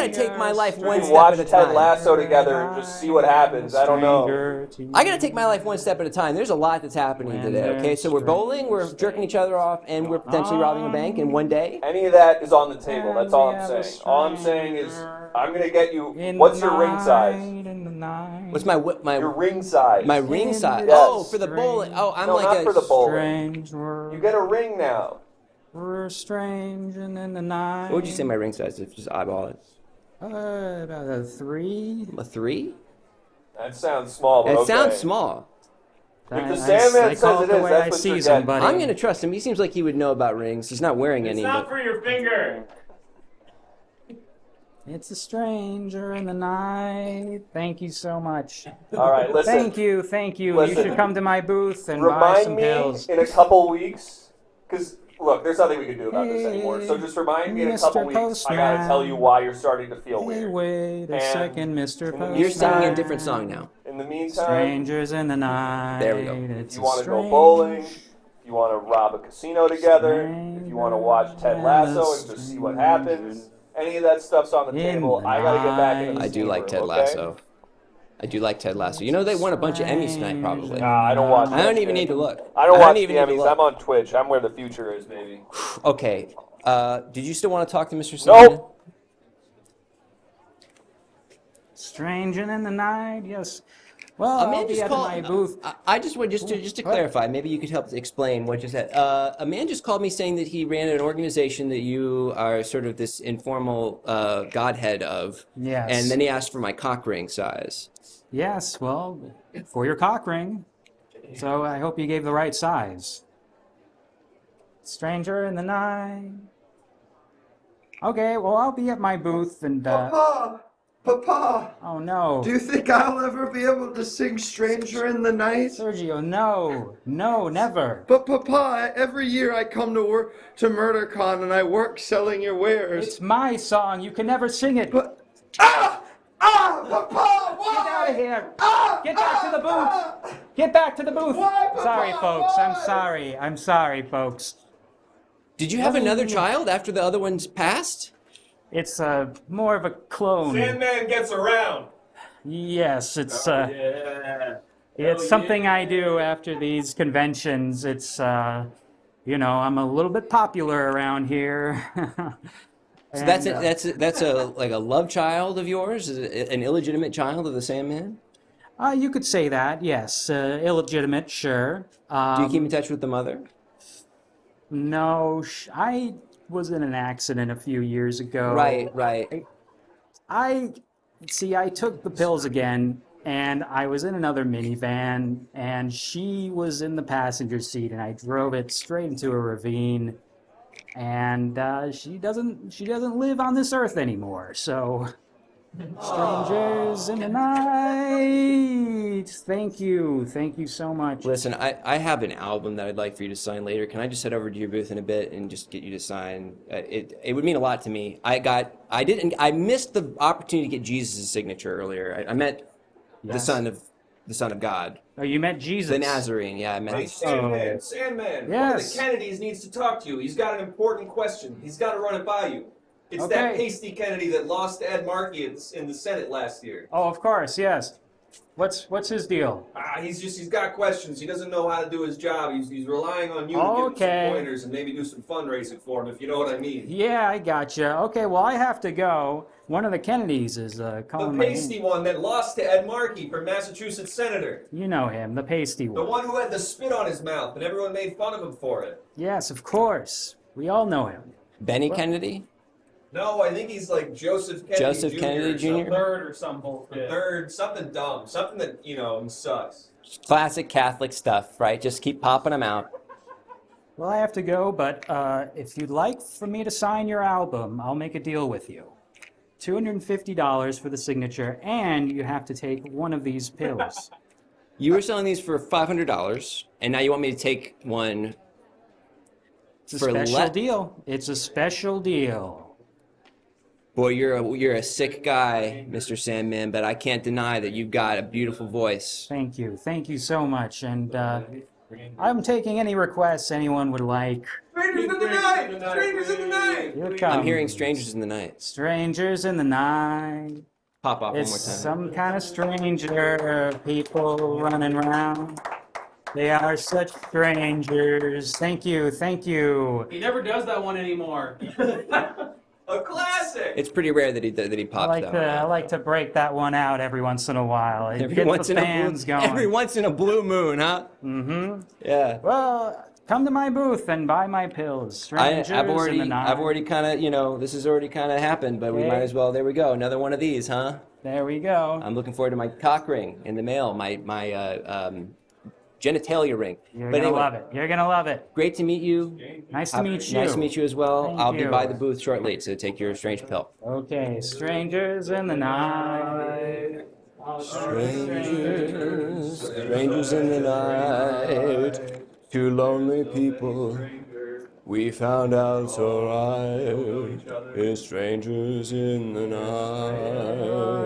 take my life one step watch at a Ted time. Lasso together and just see what happens. I don't know. I gotta take my life one step at a time. There's a lot that's happening today. Okay, so we're bowling, we're jerking each other off, and we're potentially robbing a bank in one day. Any of that is on the table. That's all I'm saying. All I'm saying is I'm gonna get you. What's your ring size? What's my your ring size? My ring size. Yes. Oh, for the bowling. Oh, I'm no, like not a for the bowling. You get a ring now. We're strange and in the night. What would you say my ring size is? If you just eyeball it. About a 3. A 3? That sounds small, but It okay. sounds small. If the Sandman says it is, that's what you're getting. I'm gonna trust him. He seems like he would know about rings. He's not wearing any. It's not for your finger. It's a stranger in the night. Thank you so much. All right, listen. Thank you. Listen. You should come to my booth and buy some pills. Remind me in a couple weeks, because look, there's nothing we can do about this anymore. So just remind me in a couple Mr. weeks. Postman. I gotta tell you why you're starting to feel weird. Wait a second, Mr. Postman. You're singing a different song now. In the meantime, Strangers in the night. There we go. If you want to go bowling, if you want to rob a casino together, if you want to watch Ted Lasso and just see what happens, any of that stuff's on the table. I gotta get back into the I do steam like room, Ted okay? Lasso. I do like Ted Lasso. You know they won a bunch of Emmys tonight, probably. Nah, I don't watch. I don't even need to look. I don't watch the even need to Emmys. look. I'm on Twitch. I'm where the future is, baby. Okay. Did you still want to talk to Mr. Simon? Nope. Stranger in the night. Yes. Well, I'll be at my booth. I just want just to clarify. Maybe you could help explain what you said. A man just called me saying that he ran an organization that you are sort of this informal godhead of. Yes. And then he asked for my cock ring size. Yes. Well, for your cock ring. So I hope you gave the right size. Stranger in the night. Okay. Well, I'll be at my booth and. Papa, Papa! Oh no. Do you think I'll ever be able to sing Stranger in the Night? Sergio, no. No, never. But Papa, every year I come to work to MurderCon and I work selling your wares. It's my song. You can never sing it. But Papa, why? Get out of here. Get back to the booth. Get back to the booth. Why, Papa? Sorry, folks. I'm sorry. I'm sorry, folks. Did you have another child after the other one's passed? It's more of a clone. Sandman gets around. Yes, it's Yeah. it's something I do after these conventions. It's you know, I'm a little bit popular around here. So that's a like a love child of yours? Is it an illegitimate child of the Sandman? You could say that, yes. Illegitimate, sure. Do you keep in touch with the mother? No, I was in an accident a few years ago. Right. I took the pills again, and I was in another minivan, and she was in the passenger seat, and I drove it straight into a ravine, and she doesn't live on this earth anymore. So, strangers in the night. Thank you so much. Listen, I have an album that I'd like for you to sign later. Can I just head over to your booth in a bit and just get you to sign? It would mean a lot to me. I missed the opportunity to get Jesus' signature earlier. I met the son of God. Oh, you met Jesus? The Nazarene, yeah, I met Hey, him. Sandman, one of Yes. the Kennedys needs to talk to you. He's got an important question. He's got to run it by you. It's that Okay. pasty Kennedy that lost to Ed Markey in the Senate last year. Oh, of course, yes. What's his deal? He's got questions. He doesn't know how to do his job. He's relying on you to give him Okay. some pointers and maybe do some fundraising for him, if you know what I mean. Yeah, I gotcha. Okay, well, I have to go. One of the Kennedys is The calling my pasty name. one that lost to Ed Markey for Massachusetts Senator. You know him, the pasty The one. one who had the spit on his mouth and everyone made fun of him for it. Yes, of course. We all know him. Benny Kennedy? No, I think he's like Joseph Kennedy Joseph Jr. Kennedy or Jr.? something. Third or some bullshit. Third, something dumb. Something that, sucks. Classic Catholic stuff, right? Just keep popping them out. Well, I have to go, but if you'd like for me to sign your album, I'll make a deal with you. $250 for the signature, and you have to take one of these pills. You were selling these for $500, and now you want me to take one It's a for special deal. It's a special deal. Boy, you're a sick guy, Mr. Sandman, but I can't deny that you've got a beautiful voice. Thank you so much. And I'm taking any requests anyone would like. Strangers in the night! Strangers in the night! Here come. I'm hearing Strangers in the Night. Strangers in the night. Pop off It's one more time. some kind of stranger, people running around. They are such strangers. Thank you. He never does that one anymore. A classic! It's pretty rare that he pops that one. I like to break that one out every once in a while. It gets the fans going. Every once in a blue moon, huh? Mm-hmm. Yeah. Well, come to my booth and buy my pills. Strangers I've in the night. already kind of, this has already kind of happened, but we Okay. might as well. There we go. Another one of these, huh? There we go. I'm looking forward to my cock ring in the mail. My genitalia ring. You're But gonna anyway, love it. You're gonna love it. Great to meet you. Nice to meet you. Nice to meet you as well. Thank I'll be you. by the booth shortly to take your strange pill. Okay, strangers in the night. Strangers in the night, two lonely people. We found out so right. It's strangers in the night.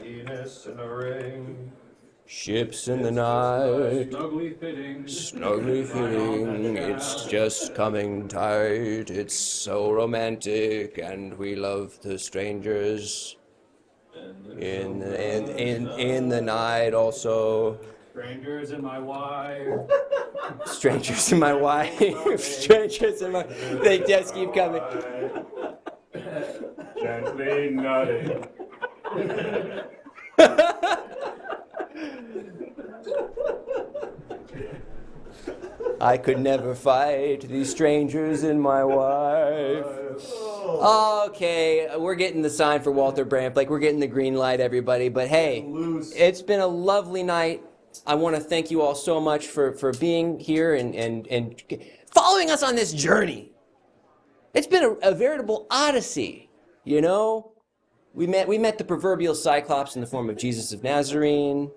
Penis in a ring. Ships in the night, Snugly fitting. it's just coming tight. It's so romantic, and we love the strangers in the night also. Strangers in my wife. Strangers in my wife, strangers in my. They just keep coming. Gently nutting. I could never fight these strangers in my wife. Okay, we're getting the sign for Walter Bramflake. We're getting the green light, everybody. But hey, it's been a lovely night. I want to thank you all so much for being here and following us on this journey. It's been a veritable odyssey. You know, we met the proverbial Cyclops in the form of Jesus of Nazarene.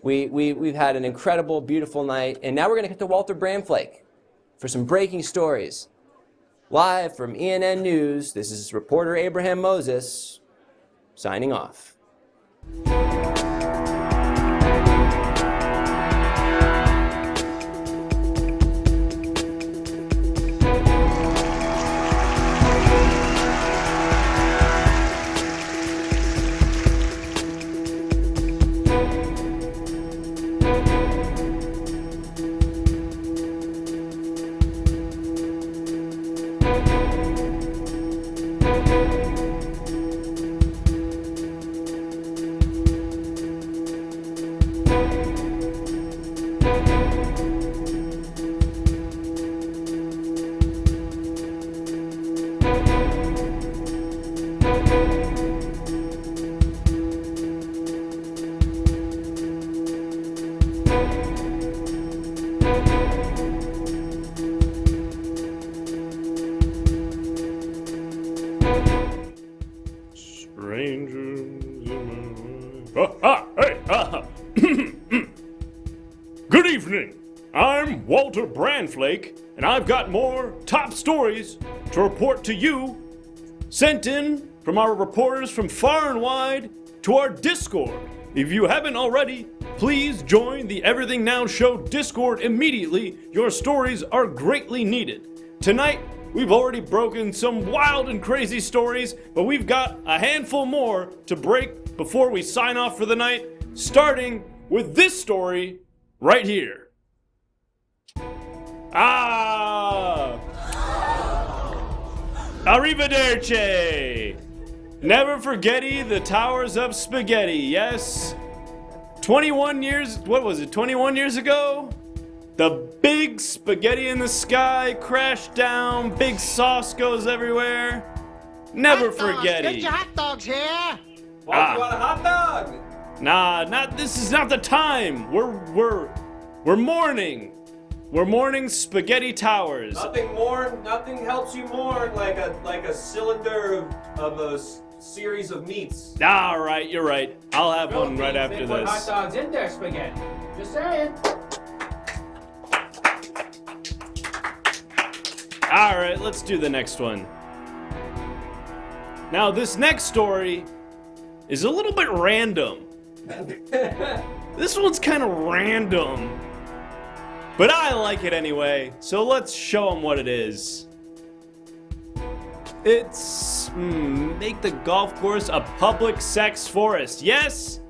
We've had an incredible, beautiful night, and now we're gonna get to Walter Bramflake for some breaking stories. Live from ENN News, this is reporter Abraham Moses, signing off. Good evening. I'm Walter Bramflake, and I've got more top stories to report to you, sent in from our reporters from far and wide to our Discord. If you haven't already, please join the Everything Now Show Discord immediately. Your stories are greatly needed. Tonight, we've already broken some wild and crazy stories, but we've got a handful more to break before we sign off for the night, starting with this story right here. Arrivederci! Never forgetty the towers of spaghetti, yes? 21 years ago? The big spaghetti in the sky crashed down, big sauce goes everywhere. Never forgetty. Get your hot dogs here! You want a hot dog? Nah, this is not the time. We're mourning. We're mourning spaghetti towers. Nothing helps you mourn like a cylinder of a series of meats. All right, you're right. I'll have one right after They put this. hot dogs in their spaghetti. Just saying. All right, let's do the next one. Now, this next story is a little bit random. This one's kind of random. But I like it anyway, so let's show them what it is. It's make the golf course a public sex forest. Yes,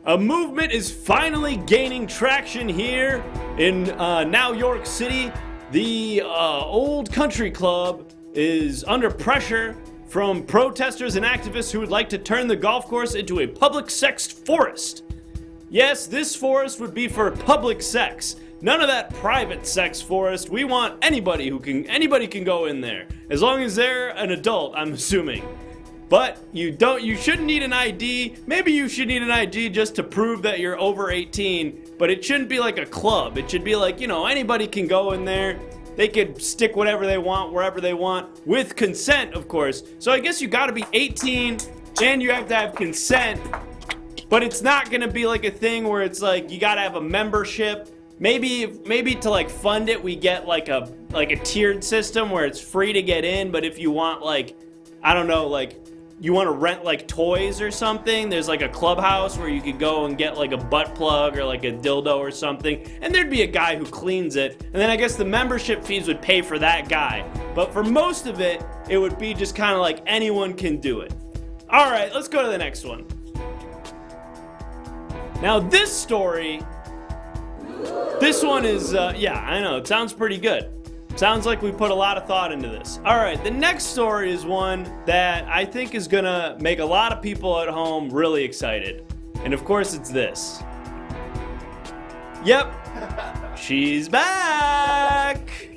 a movement is finally gaining traction here in now York City. The Old Country Club is under pressure from protesters and activists who would like to turn the golf course into a public sex forest. Yes, this forest would be for public sex. None of that private sex forest. We want anybody can go in there. As long as they're an adult, I'm assuming. But you shouldn't need an ID. Maybe you should need an ID just to prove that you're over 18, but it shouldn't be like a club. It should be like, anybody can go in there. They could stick whatever they want, wherever they want, with consent, of course. So I guess you gotta be 18, and you have to have consent. But it's not gonna be like a thing where it's like, you gotta have a membership. Maybe to like fund it, we get like a tiered system where it's free to get in, but if you want you want to rent like toys or something, there's like a clubhouse where you could go and get like a butt plug or like a dildo or something, and there'd be a guy who cleans it, and then I guess the membership fees would pay for that guy. But for most of it, it would be just kind of like anyone can do it. All right, let's go to the next one. Now this story, this one is, yeah, I know, it sounds pretty good. Sounds like we put a lot of thought into this. All right, the next story is one that I think is gonna make a lot of people at home really excited. And of course it's this. Yep, she's back!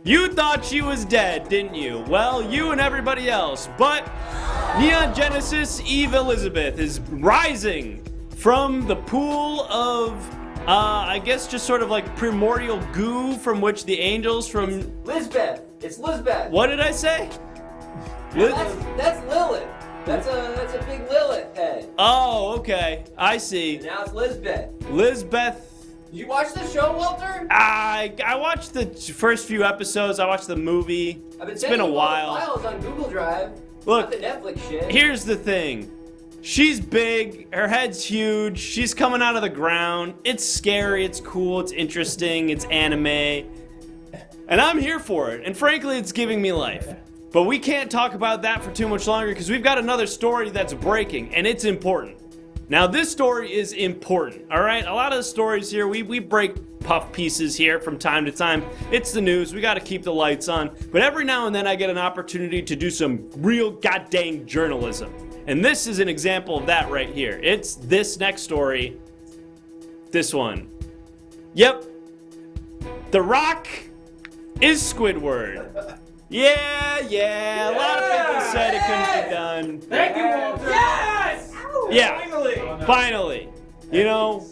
You thought she was dead, didn't you? Well, you and everybody else. But Neon Genesis Eve Elizabeth is rising from the pool of I guess just sort of like primordial goo from which the angels from... Lisbeth! It's Lisbeth! What did I say? That's Lilith. That's a big Lilith head. Oh, okay. I see. And now it's Lisbeth. Lisbeth. Did you watch the show, Walter? I watched the first few episodes. I watched the movie. It's been a while. All the files on Google Drive. Look, not the Netflix shit. Here's the thing. She's big. Her head's huge. She's coming out of the ground. It's scary. It's cool. It's interesting. It's anime. And I'm here for it. And frankly, it's giving me life. But we can't talk about that for too much longer because we've got another story that's breaking, and it's important. Now, this story is important, all right? A lot of the stories here, we break puff pieces here from time to time. It's the news. We got to keep the lights on. But every now and then, I get an opportunity to do some real goddamn journalism. And this is an example of that right here. It's this next story. This one. Yep. The Rock is Squidward. Yeah. A lot of people said it couldn't be done. Thank you, Walter. Yes! Yeah. Finally. You know,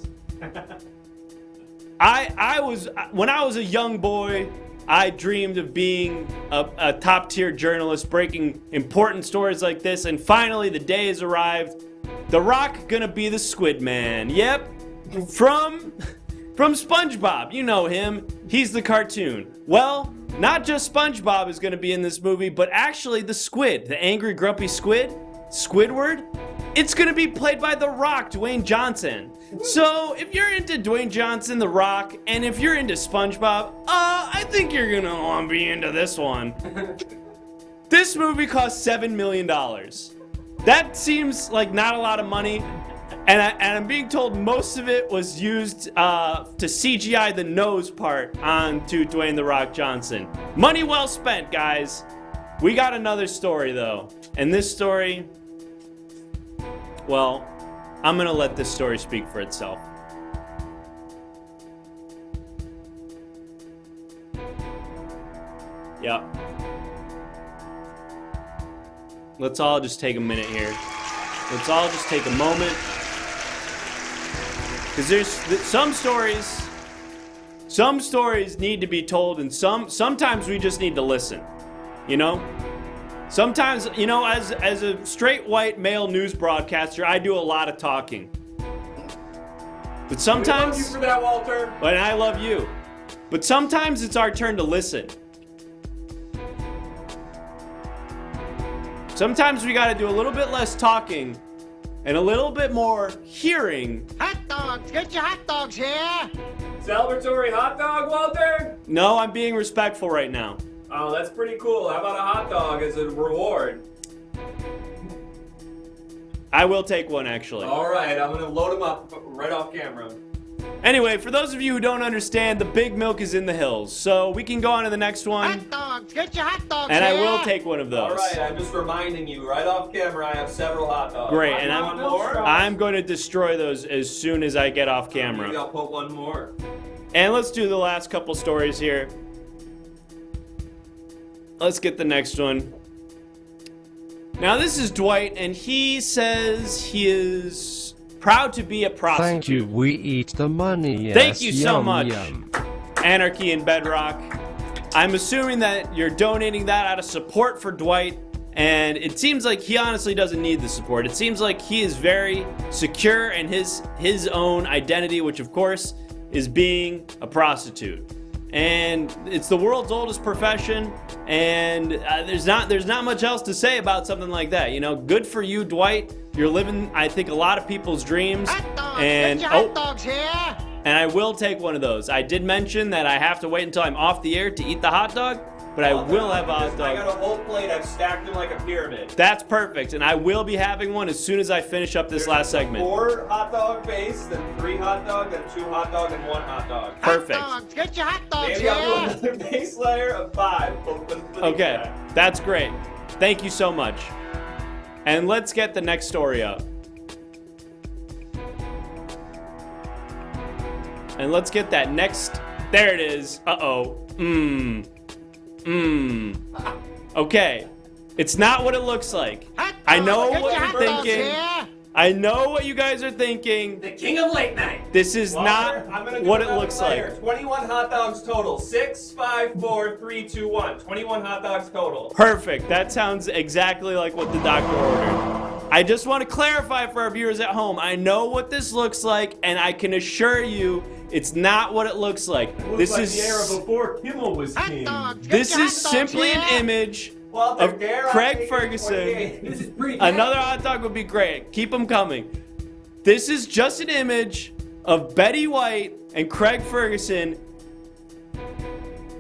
when I was a young boy, I dreamed of being a top-tier journalist, breaking important stories like this, and finally the day has arrived. The Rock gonna be the Squid Man. Yep. From SpongeBob. You know him. He's the cartoon. Well, not just SpongeBob is gonna be in this movie, but actually the squid, the angry, grumpy squid, Squidward, it's gonna be played by The Rock, Dwayne Johnson. So if you're into Dwayne Johnson, The Rock, and if you're into SpongeBob, I think you're gonna want to be into this one. This movie cost $7 million. That seems like not a lot of money, and I'm being told most of it was used to CGI the nose part onto Dwayne The Rock Johnson. Money well spent, guys. We got another story though, and this story, well, I'm gonna let this story speak for itself. Yep. Let's all just take a minute here. Let's all just take a moment. Because there's some stories need to be told, and sometimes we just need to listen. You know? Sometimes, you know, as a straight white male news broadcaster, I do a lot of talking. But sometimes... We love you for that, Walter. And I love you. But sometimes it's our turn to listen. Sometimes we gotta do a little bit less talking and a little bit more hearing. Hot dogs! Get your hot dogs here! Celebratory hot dog, Walter? No, I'm being respectful right now. Oh, that's pretty cool. How about a hot dog as a reward? I will take one, actually. All right, I'm going to load them up right off camera. Anyway, for those of you who don't understand, the big milk is in the hills. So we can go on to the next one. Hot dogs! Get your hot dogs And here! I will take one of those. All right, I'm just reminding you, right off camera, I have several hot dogs. Great, and I'm going to destroy those as soon as I get off camera. Maybe I'll put one more. And let's do the last couple stories here. Let's get the next one. Now this is Dwight, and he says he is proud to be a prostitute. Thank you, we eat the money, yes. Thank you so Yum, much. yum. Anarchy in Bedrock. I'm assuming that you're donating that out of support for Dwight, and it seems like he honestly doesn't need the support. It seems like he is very secure in his own identity, which of course is being a prostitute. And it's the world's oldest profession, and there's not much else to say about something like that. You know, good for you, Dwight. You're living, I think, a lot of people's dreams. Hot dogs! And Get your hot dogs here! and I will take one of those. I did mention that I have to wait until I'm off the air to eat the hot dog, but I will have a hot dog. I got a whole plate. I've stacked them like a pyramid. That's perfect, and I will be having one as soon as I finish up this last segment. 4 hot dog base, then 3 hot dog, then 2 hot dog, and 1 hot dog. Perfect. Hot dogs! Get your hot dogs Maybe here! I'll do another base layer of 5. Okay, that's great. Thank you so much. And let's get the next story up. And let's get that next. There it is. Uh-oh. Okay. It's not what it looks like. I know what you're thinking. I know what you guys are thinking. The king of late night. This is not what it looks like. 21 hot dogs total. 6, 5, 4, 3, 2, 1. 21 hot dogs total. Perfect. That sounds exactly like what the doctor ordered. I just want to clarify for our viewers at home. I know what this looks like, and I can assure you it's not what it looks like. This like is the era before Kimmel was king. This is simply an image of Craig Ferguson. Another hot dog would be great. Keep them coming. This is just an image of Betty White and Craig Ferguson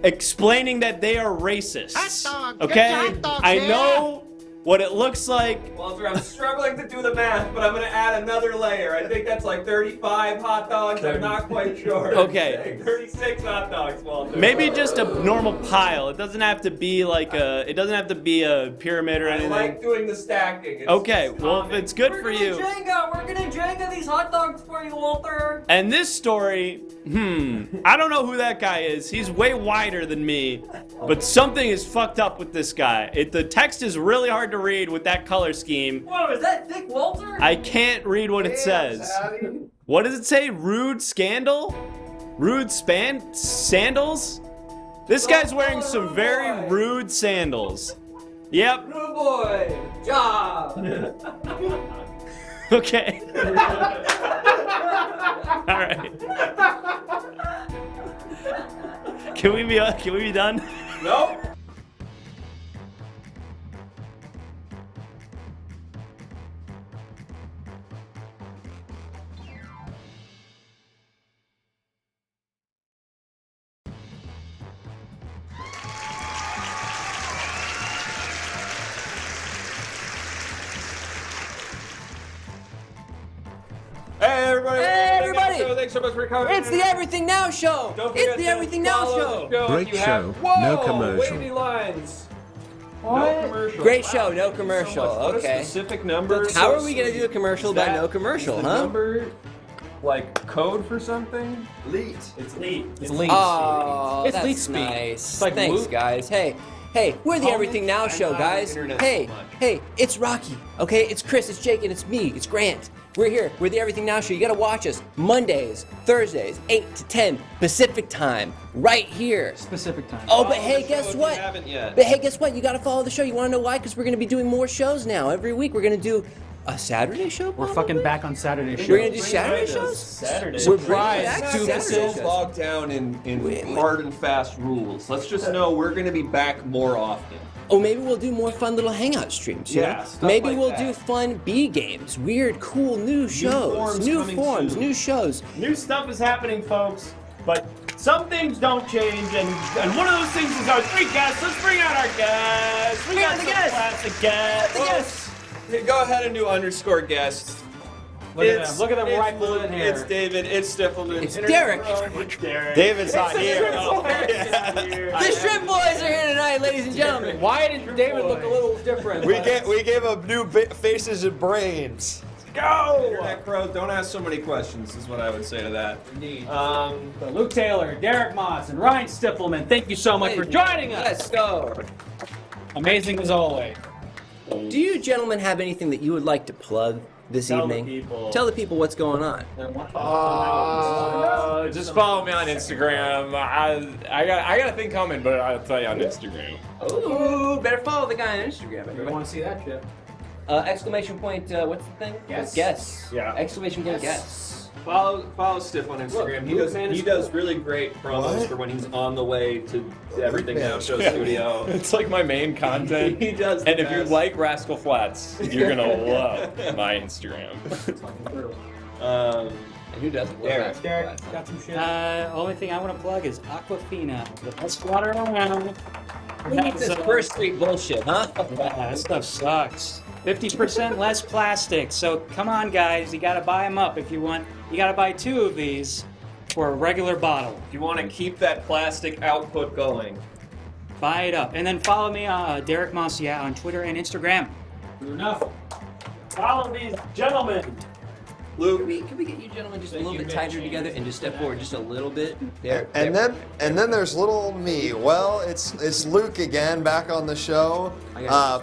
explaining that they are racists. Okay? I know what it looks like. Walter, I'm struggling to do the math, but I'm going to add another layer. I think that's like 35 hot dogs. I'm not quite sure. Okay. 36 hot dogs, Walter. Maybe just a normal pile. It doesn't have to be like it doesn't have to be a pyramid or anything. I like doing the stacking. Okay, well, if it's good for you. We're gonna Jenga these hot dogs for you, Walter. And this story, I don't know who that guy is. He's way wider than me, but something is fucked up with this guy. The text is really hard to read with that color scheme. Whoa, is that thick, Walter? I can't read what it says. What does it say? Rude scandal? Rude sandals? This guy's wearing some very rude sandals. Yep. Good boy. Job. Okay. All right. Can we be done? Nope. Hey everybody! Hey everybody! Thanks so much for coming. It's the Everything Now Show. It's the Everything Now Show. Great show, no commercial. Wavy lines. What? No commercial. Great show, no commercial. What Okay. a specific number. How are we gonna do a commercial about no commercial, is the huh? Number, like code for something? Leet. It's leet. It's leet. Oh, It's that's leet speak. nice. It's like Thanks, Luke. guys. Hey, we're the Everything Now Show, guys. Hey, it's Rocky. Okay, it's Chris, it's Jake, and it's me. It's Grant. We're here. We're the Everything Now Show. You gotta watch us Mondays, Thursdays, 8 to 10 Pacific time, right here. Specific time. Oh, but hey, guess what? You haven't yet. But hey, guess what? You gotta follow the show. You wanna know why? Because we're gonna be doing more shows now. Every week we're gonna do a Saturday show. We're fucking back on Saturday shows. We're gonna do Saturday shows. Saturday. We're bringing back Surprise! Saturday shows. Bogged down in hard and fast rules. Let's just know we're going to be back more often. Oh, maybe we'll do more fun little hangout streams. You Yeah, know? stuff Maybe like we'll that. do fun B games, weird, cool, new shows, new coming forms, soon. new shows. New stuff is happening, folks, but some things don't change, and one of those things is our 3 guests. Let's bring out our guests. We got some classic guests. Hey, go ahead and do underscore guests. Look at them rifle in here. It's David. It's Stiffleman. It's Derek. David's not here. The Shrimp Boys are here tonight, ladies and gentlemen. Why did David look a little different? We gave him new faces and brains. Go! Internet Crow, don't ask so many questions, is what I would say to that. Indeed. Luke Taylor, Derek Moss, and Ryan Stiffleman, thank you so much for joining us. Let's go. Amazing as always. Do you gentlemen have anything that you would like to plug this evening? Tell the people what's going on. Just follow me on Instagram. I got a thing coming, but I'll tell you on Instagram. Ooh, better follow the guy on Instagram. I want to see that shit. Exclamation point, what's the thing? Guess. Guess. Yeah. Exclamation point, guess. Follow Stiff on Instagram. He does really great promos for when he's on the way to the Everything Now Show studio. It's like my main content. He does. And if you like Rascal Flats, you're gonna love my Instagram. Who doesn't? Derek. Got some shit. Only thing I want to plug is Aquafina, the best water around. Who needs this First Street bullshit, huh? Yeah, this stuff sucks. 50% less plastic. So come on, guys, you gotta buy them up if you want. You gotta buy 2 of these for a regular bottle. If you want to keep that plastic output going. Buy it up, and then follow me, Derek Mossiat, on Twitter and Instagram. Enough. Follow these gentlemen Luke. Can we get you gentlemen just a little bit tighter together and just step forward just a little bit? There. And then there's little me. Well, it's Luke again, back on the show.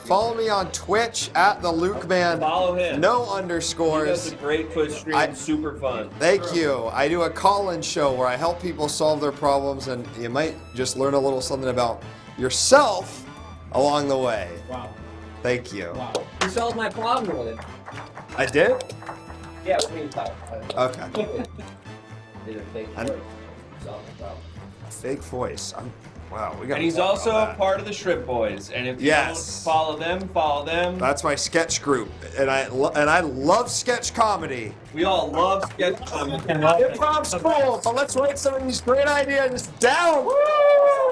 Follow me on Twitch at the Luke Man. Follow him. No He underscores. does a great Twitch stream. Super fun. Thank you. I do a call-in show where I help people solve their problems, and you might just learn a little something about yourself along the way. Wow. Thank you. Wow. You solved my problem with it. I did? Yeah, what do you mean by Okay. Did a fake And- word. Solve the problem. Fake voice. Wow, we got. And he's also a part of the Strip Boys. And if you don't follow them. That's my sketch group, and I love sketch comedy. We all love sketch comedy. Improv's cool, but let's write some of these great ideas down. Woo!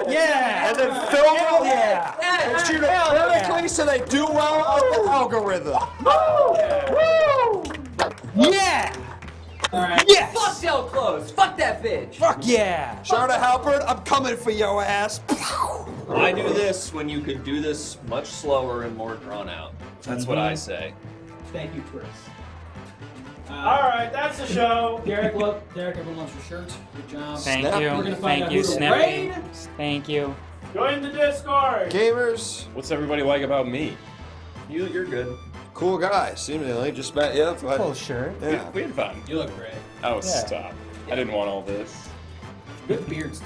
Yeah. And then film them. Yeah. And shoot it vertically so they do well on the algorithm. Yeah. All right. Yes. Fuck Del Close. Fuck that bitch. Fuck yeah. Charlotte Halpern, I'm coming for your ass. Why do this when you could do this much slower and more drawn out? That's what I say. Thank you, Chris. All right, that's the show. Derek, look. Derek, everyone loves your shirt. Good job. Thank Snap. you. We're gonna find Thank out you, who to Snippy. raid. Thank you. Join the Discord. Gamers, What's everybody like about me? You're good. cool guy. Seemingly just met you. But Cool shirt. yeah. We had fun. You look great. Oh, Yeah. stop. I didn't want all this. Good beards, too.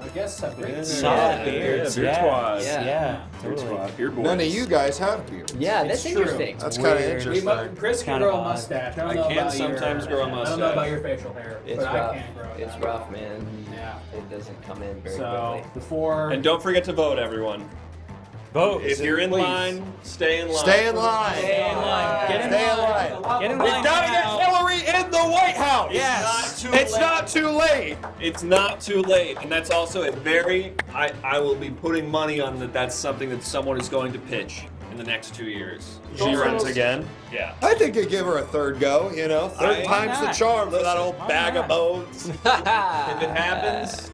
I guess have great beards. Solid beards. Beard Yeah. squad. Yeah. Beard Totally. squad. Beard boys. None of you guys have beards. Yeah, that's It's true. interesting. That's kind of Weird. interesting. Chris can Kinda grow a odd. mustache. I don't I know can about sometimes grow a I don't know mustache. about your facial hair, It's but rough. I can grow it. It's rough, man. Yeah. It doesn't come in very So quickly. before And don't forget to vote, everyone. Vote. If you're in line, stay in line. Stay in line. Stay in line. Get in Stay in line. line. Get in We line gotta get now. Hillary in the White House. Yes. It's not too late. It's not too late, and that's also a very. I will be putting money on that. That's something that someone is going to pitch in the next 2 years. She runs again. Yeah. I think I'd give her a third go, you know. Third time's the charm for that old bag of bones. If it happens,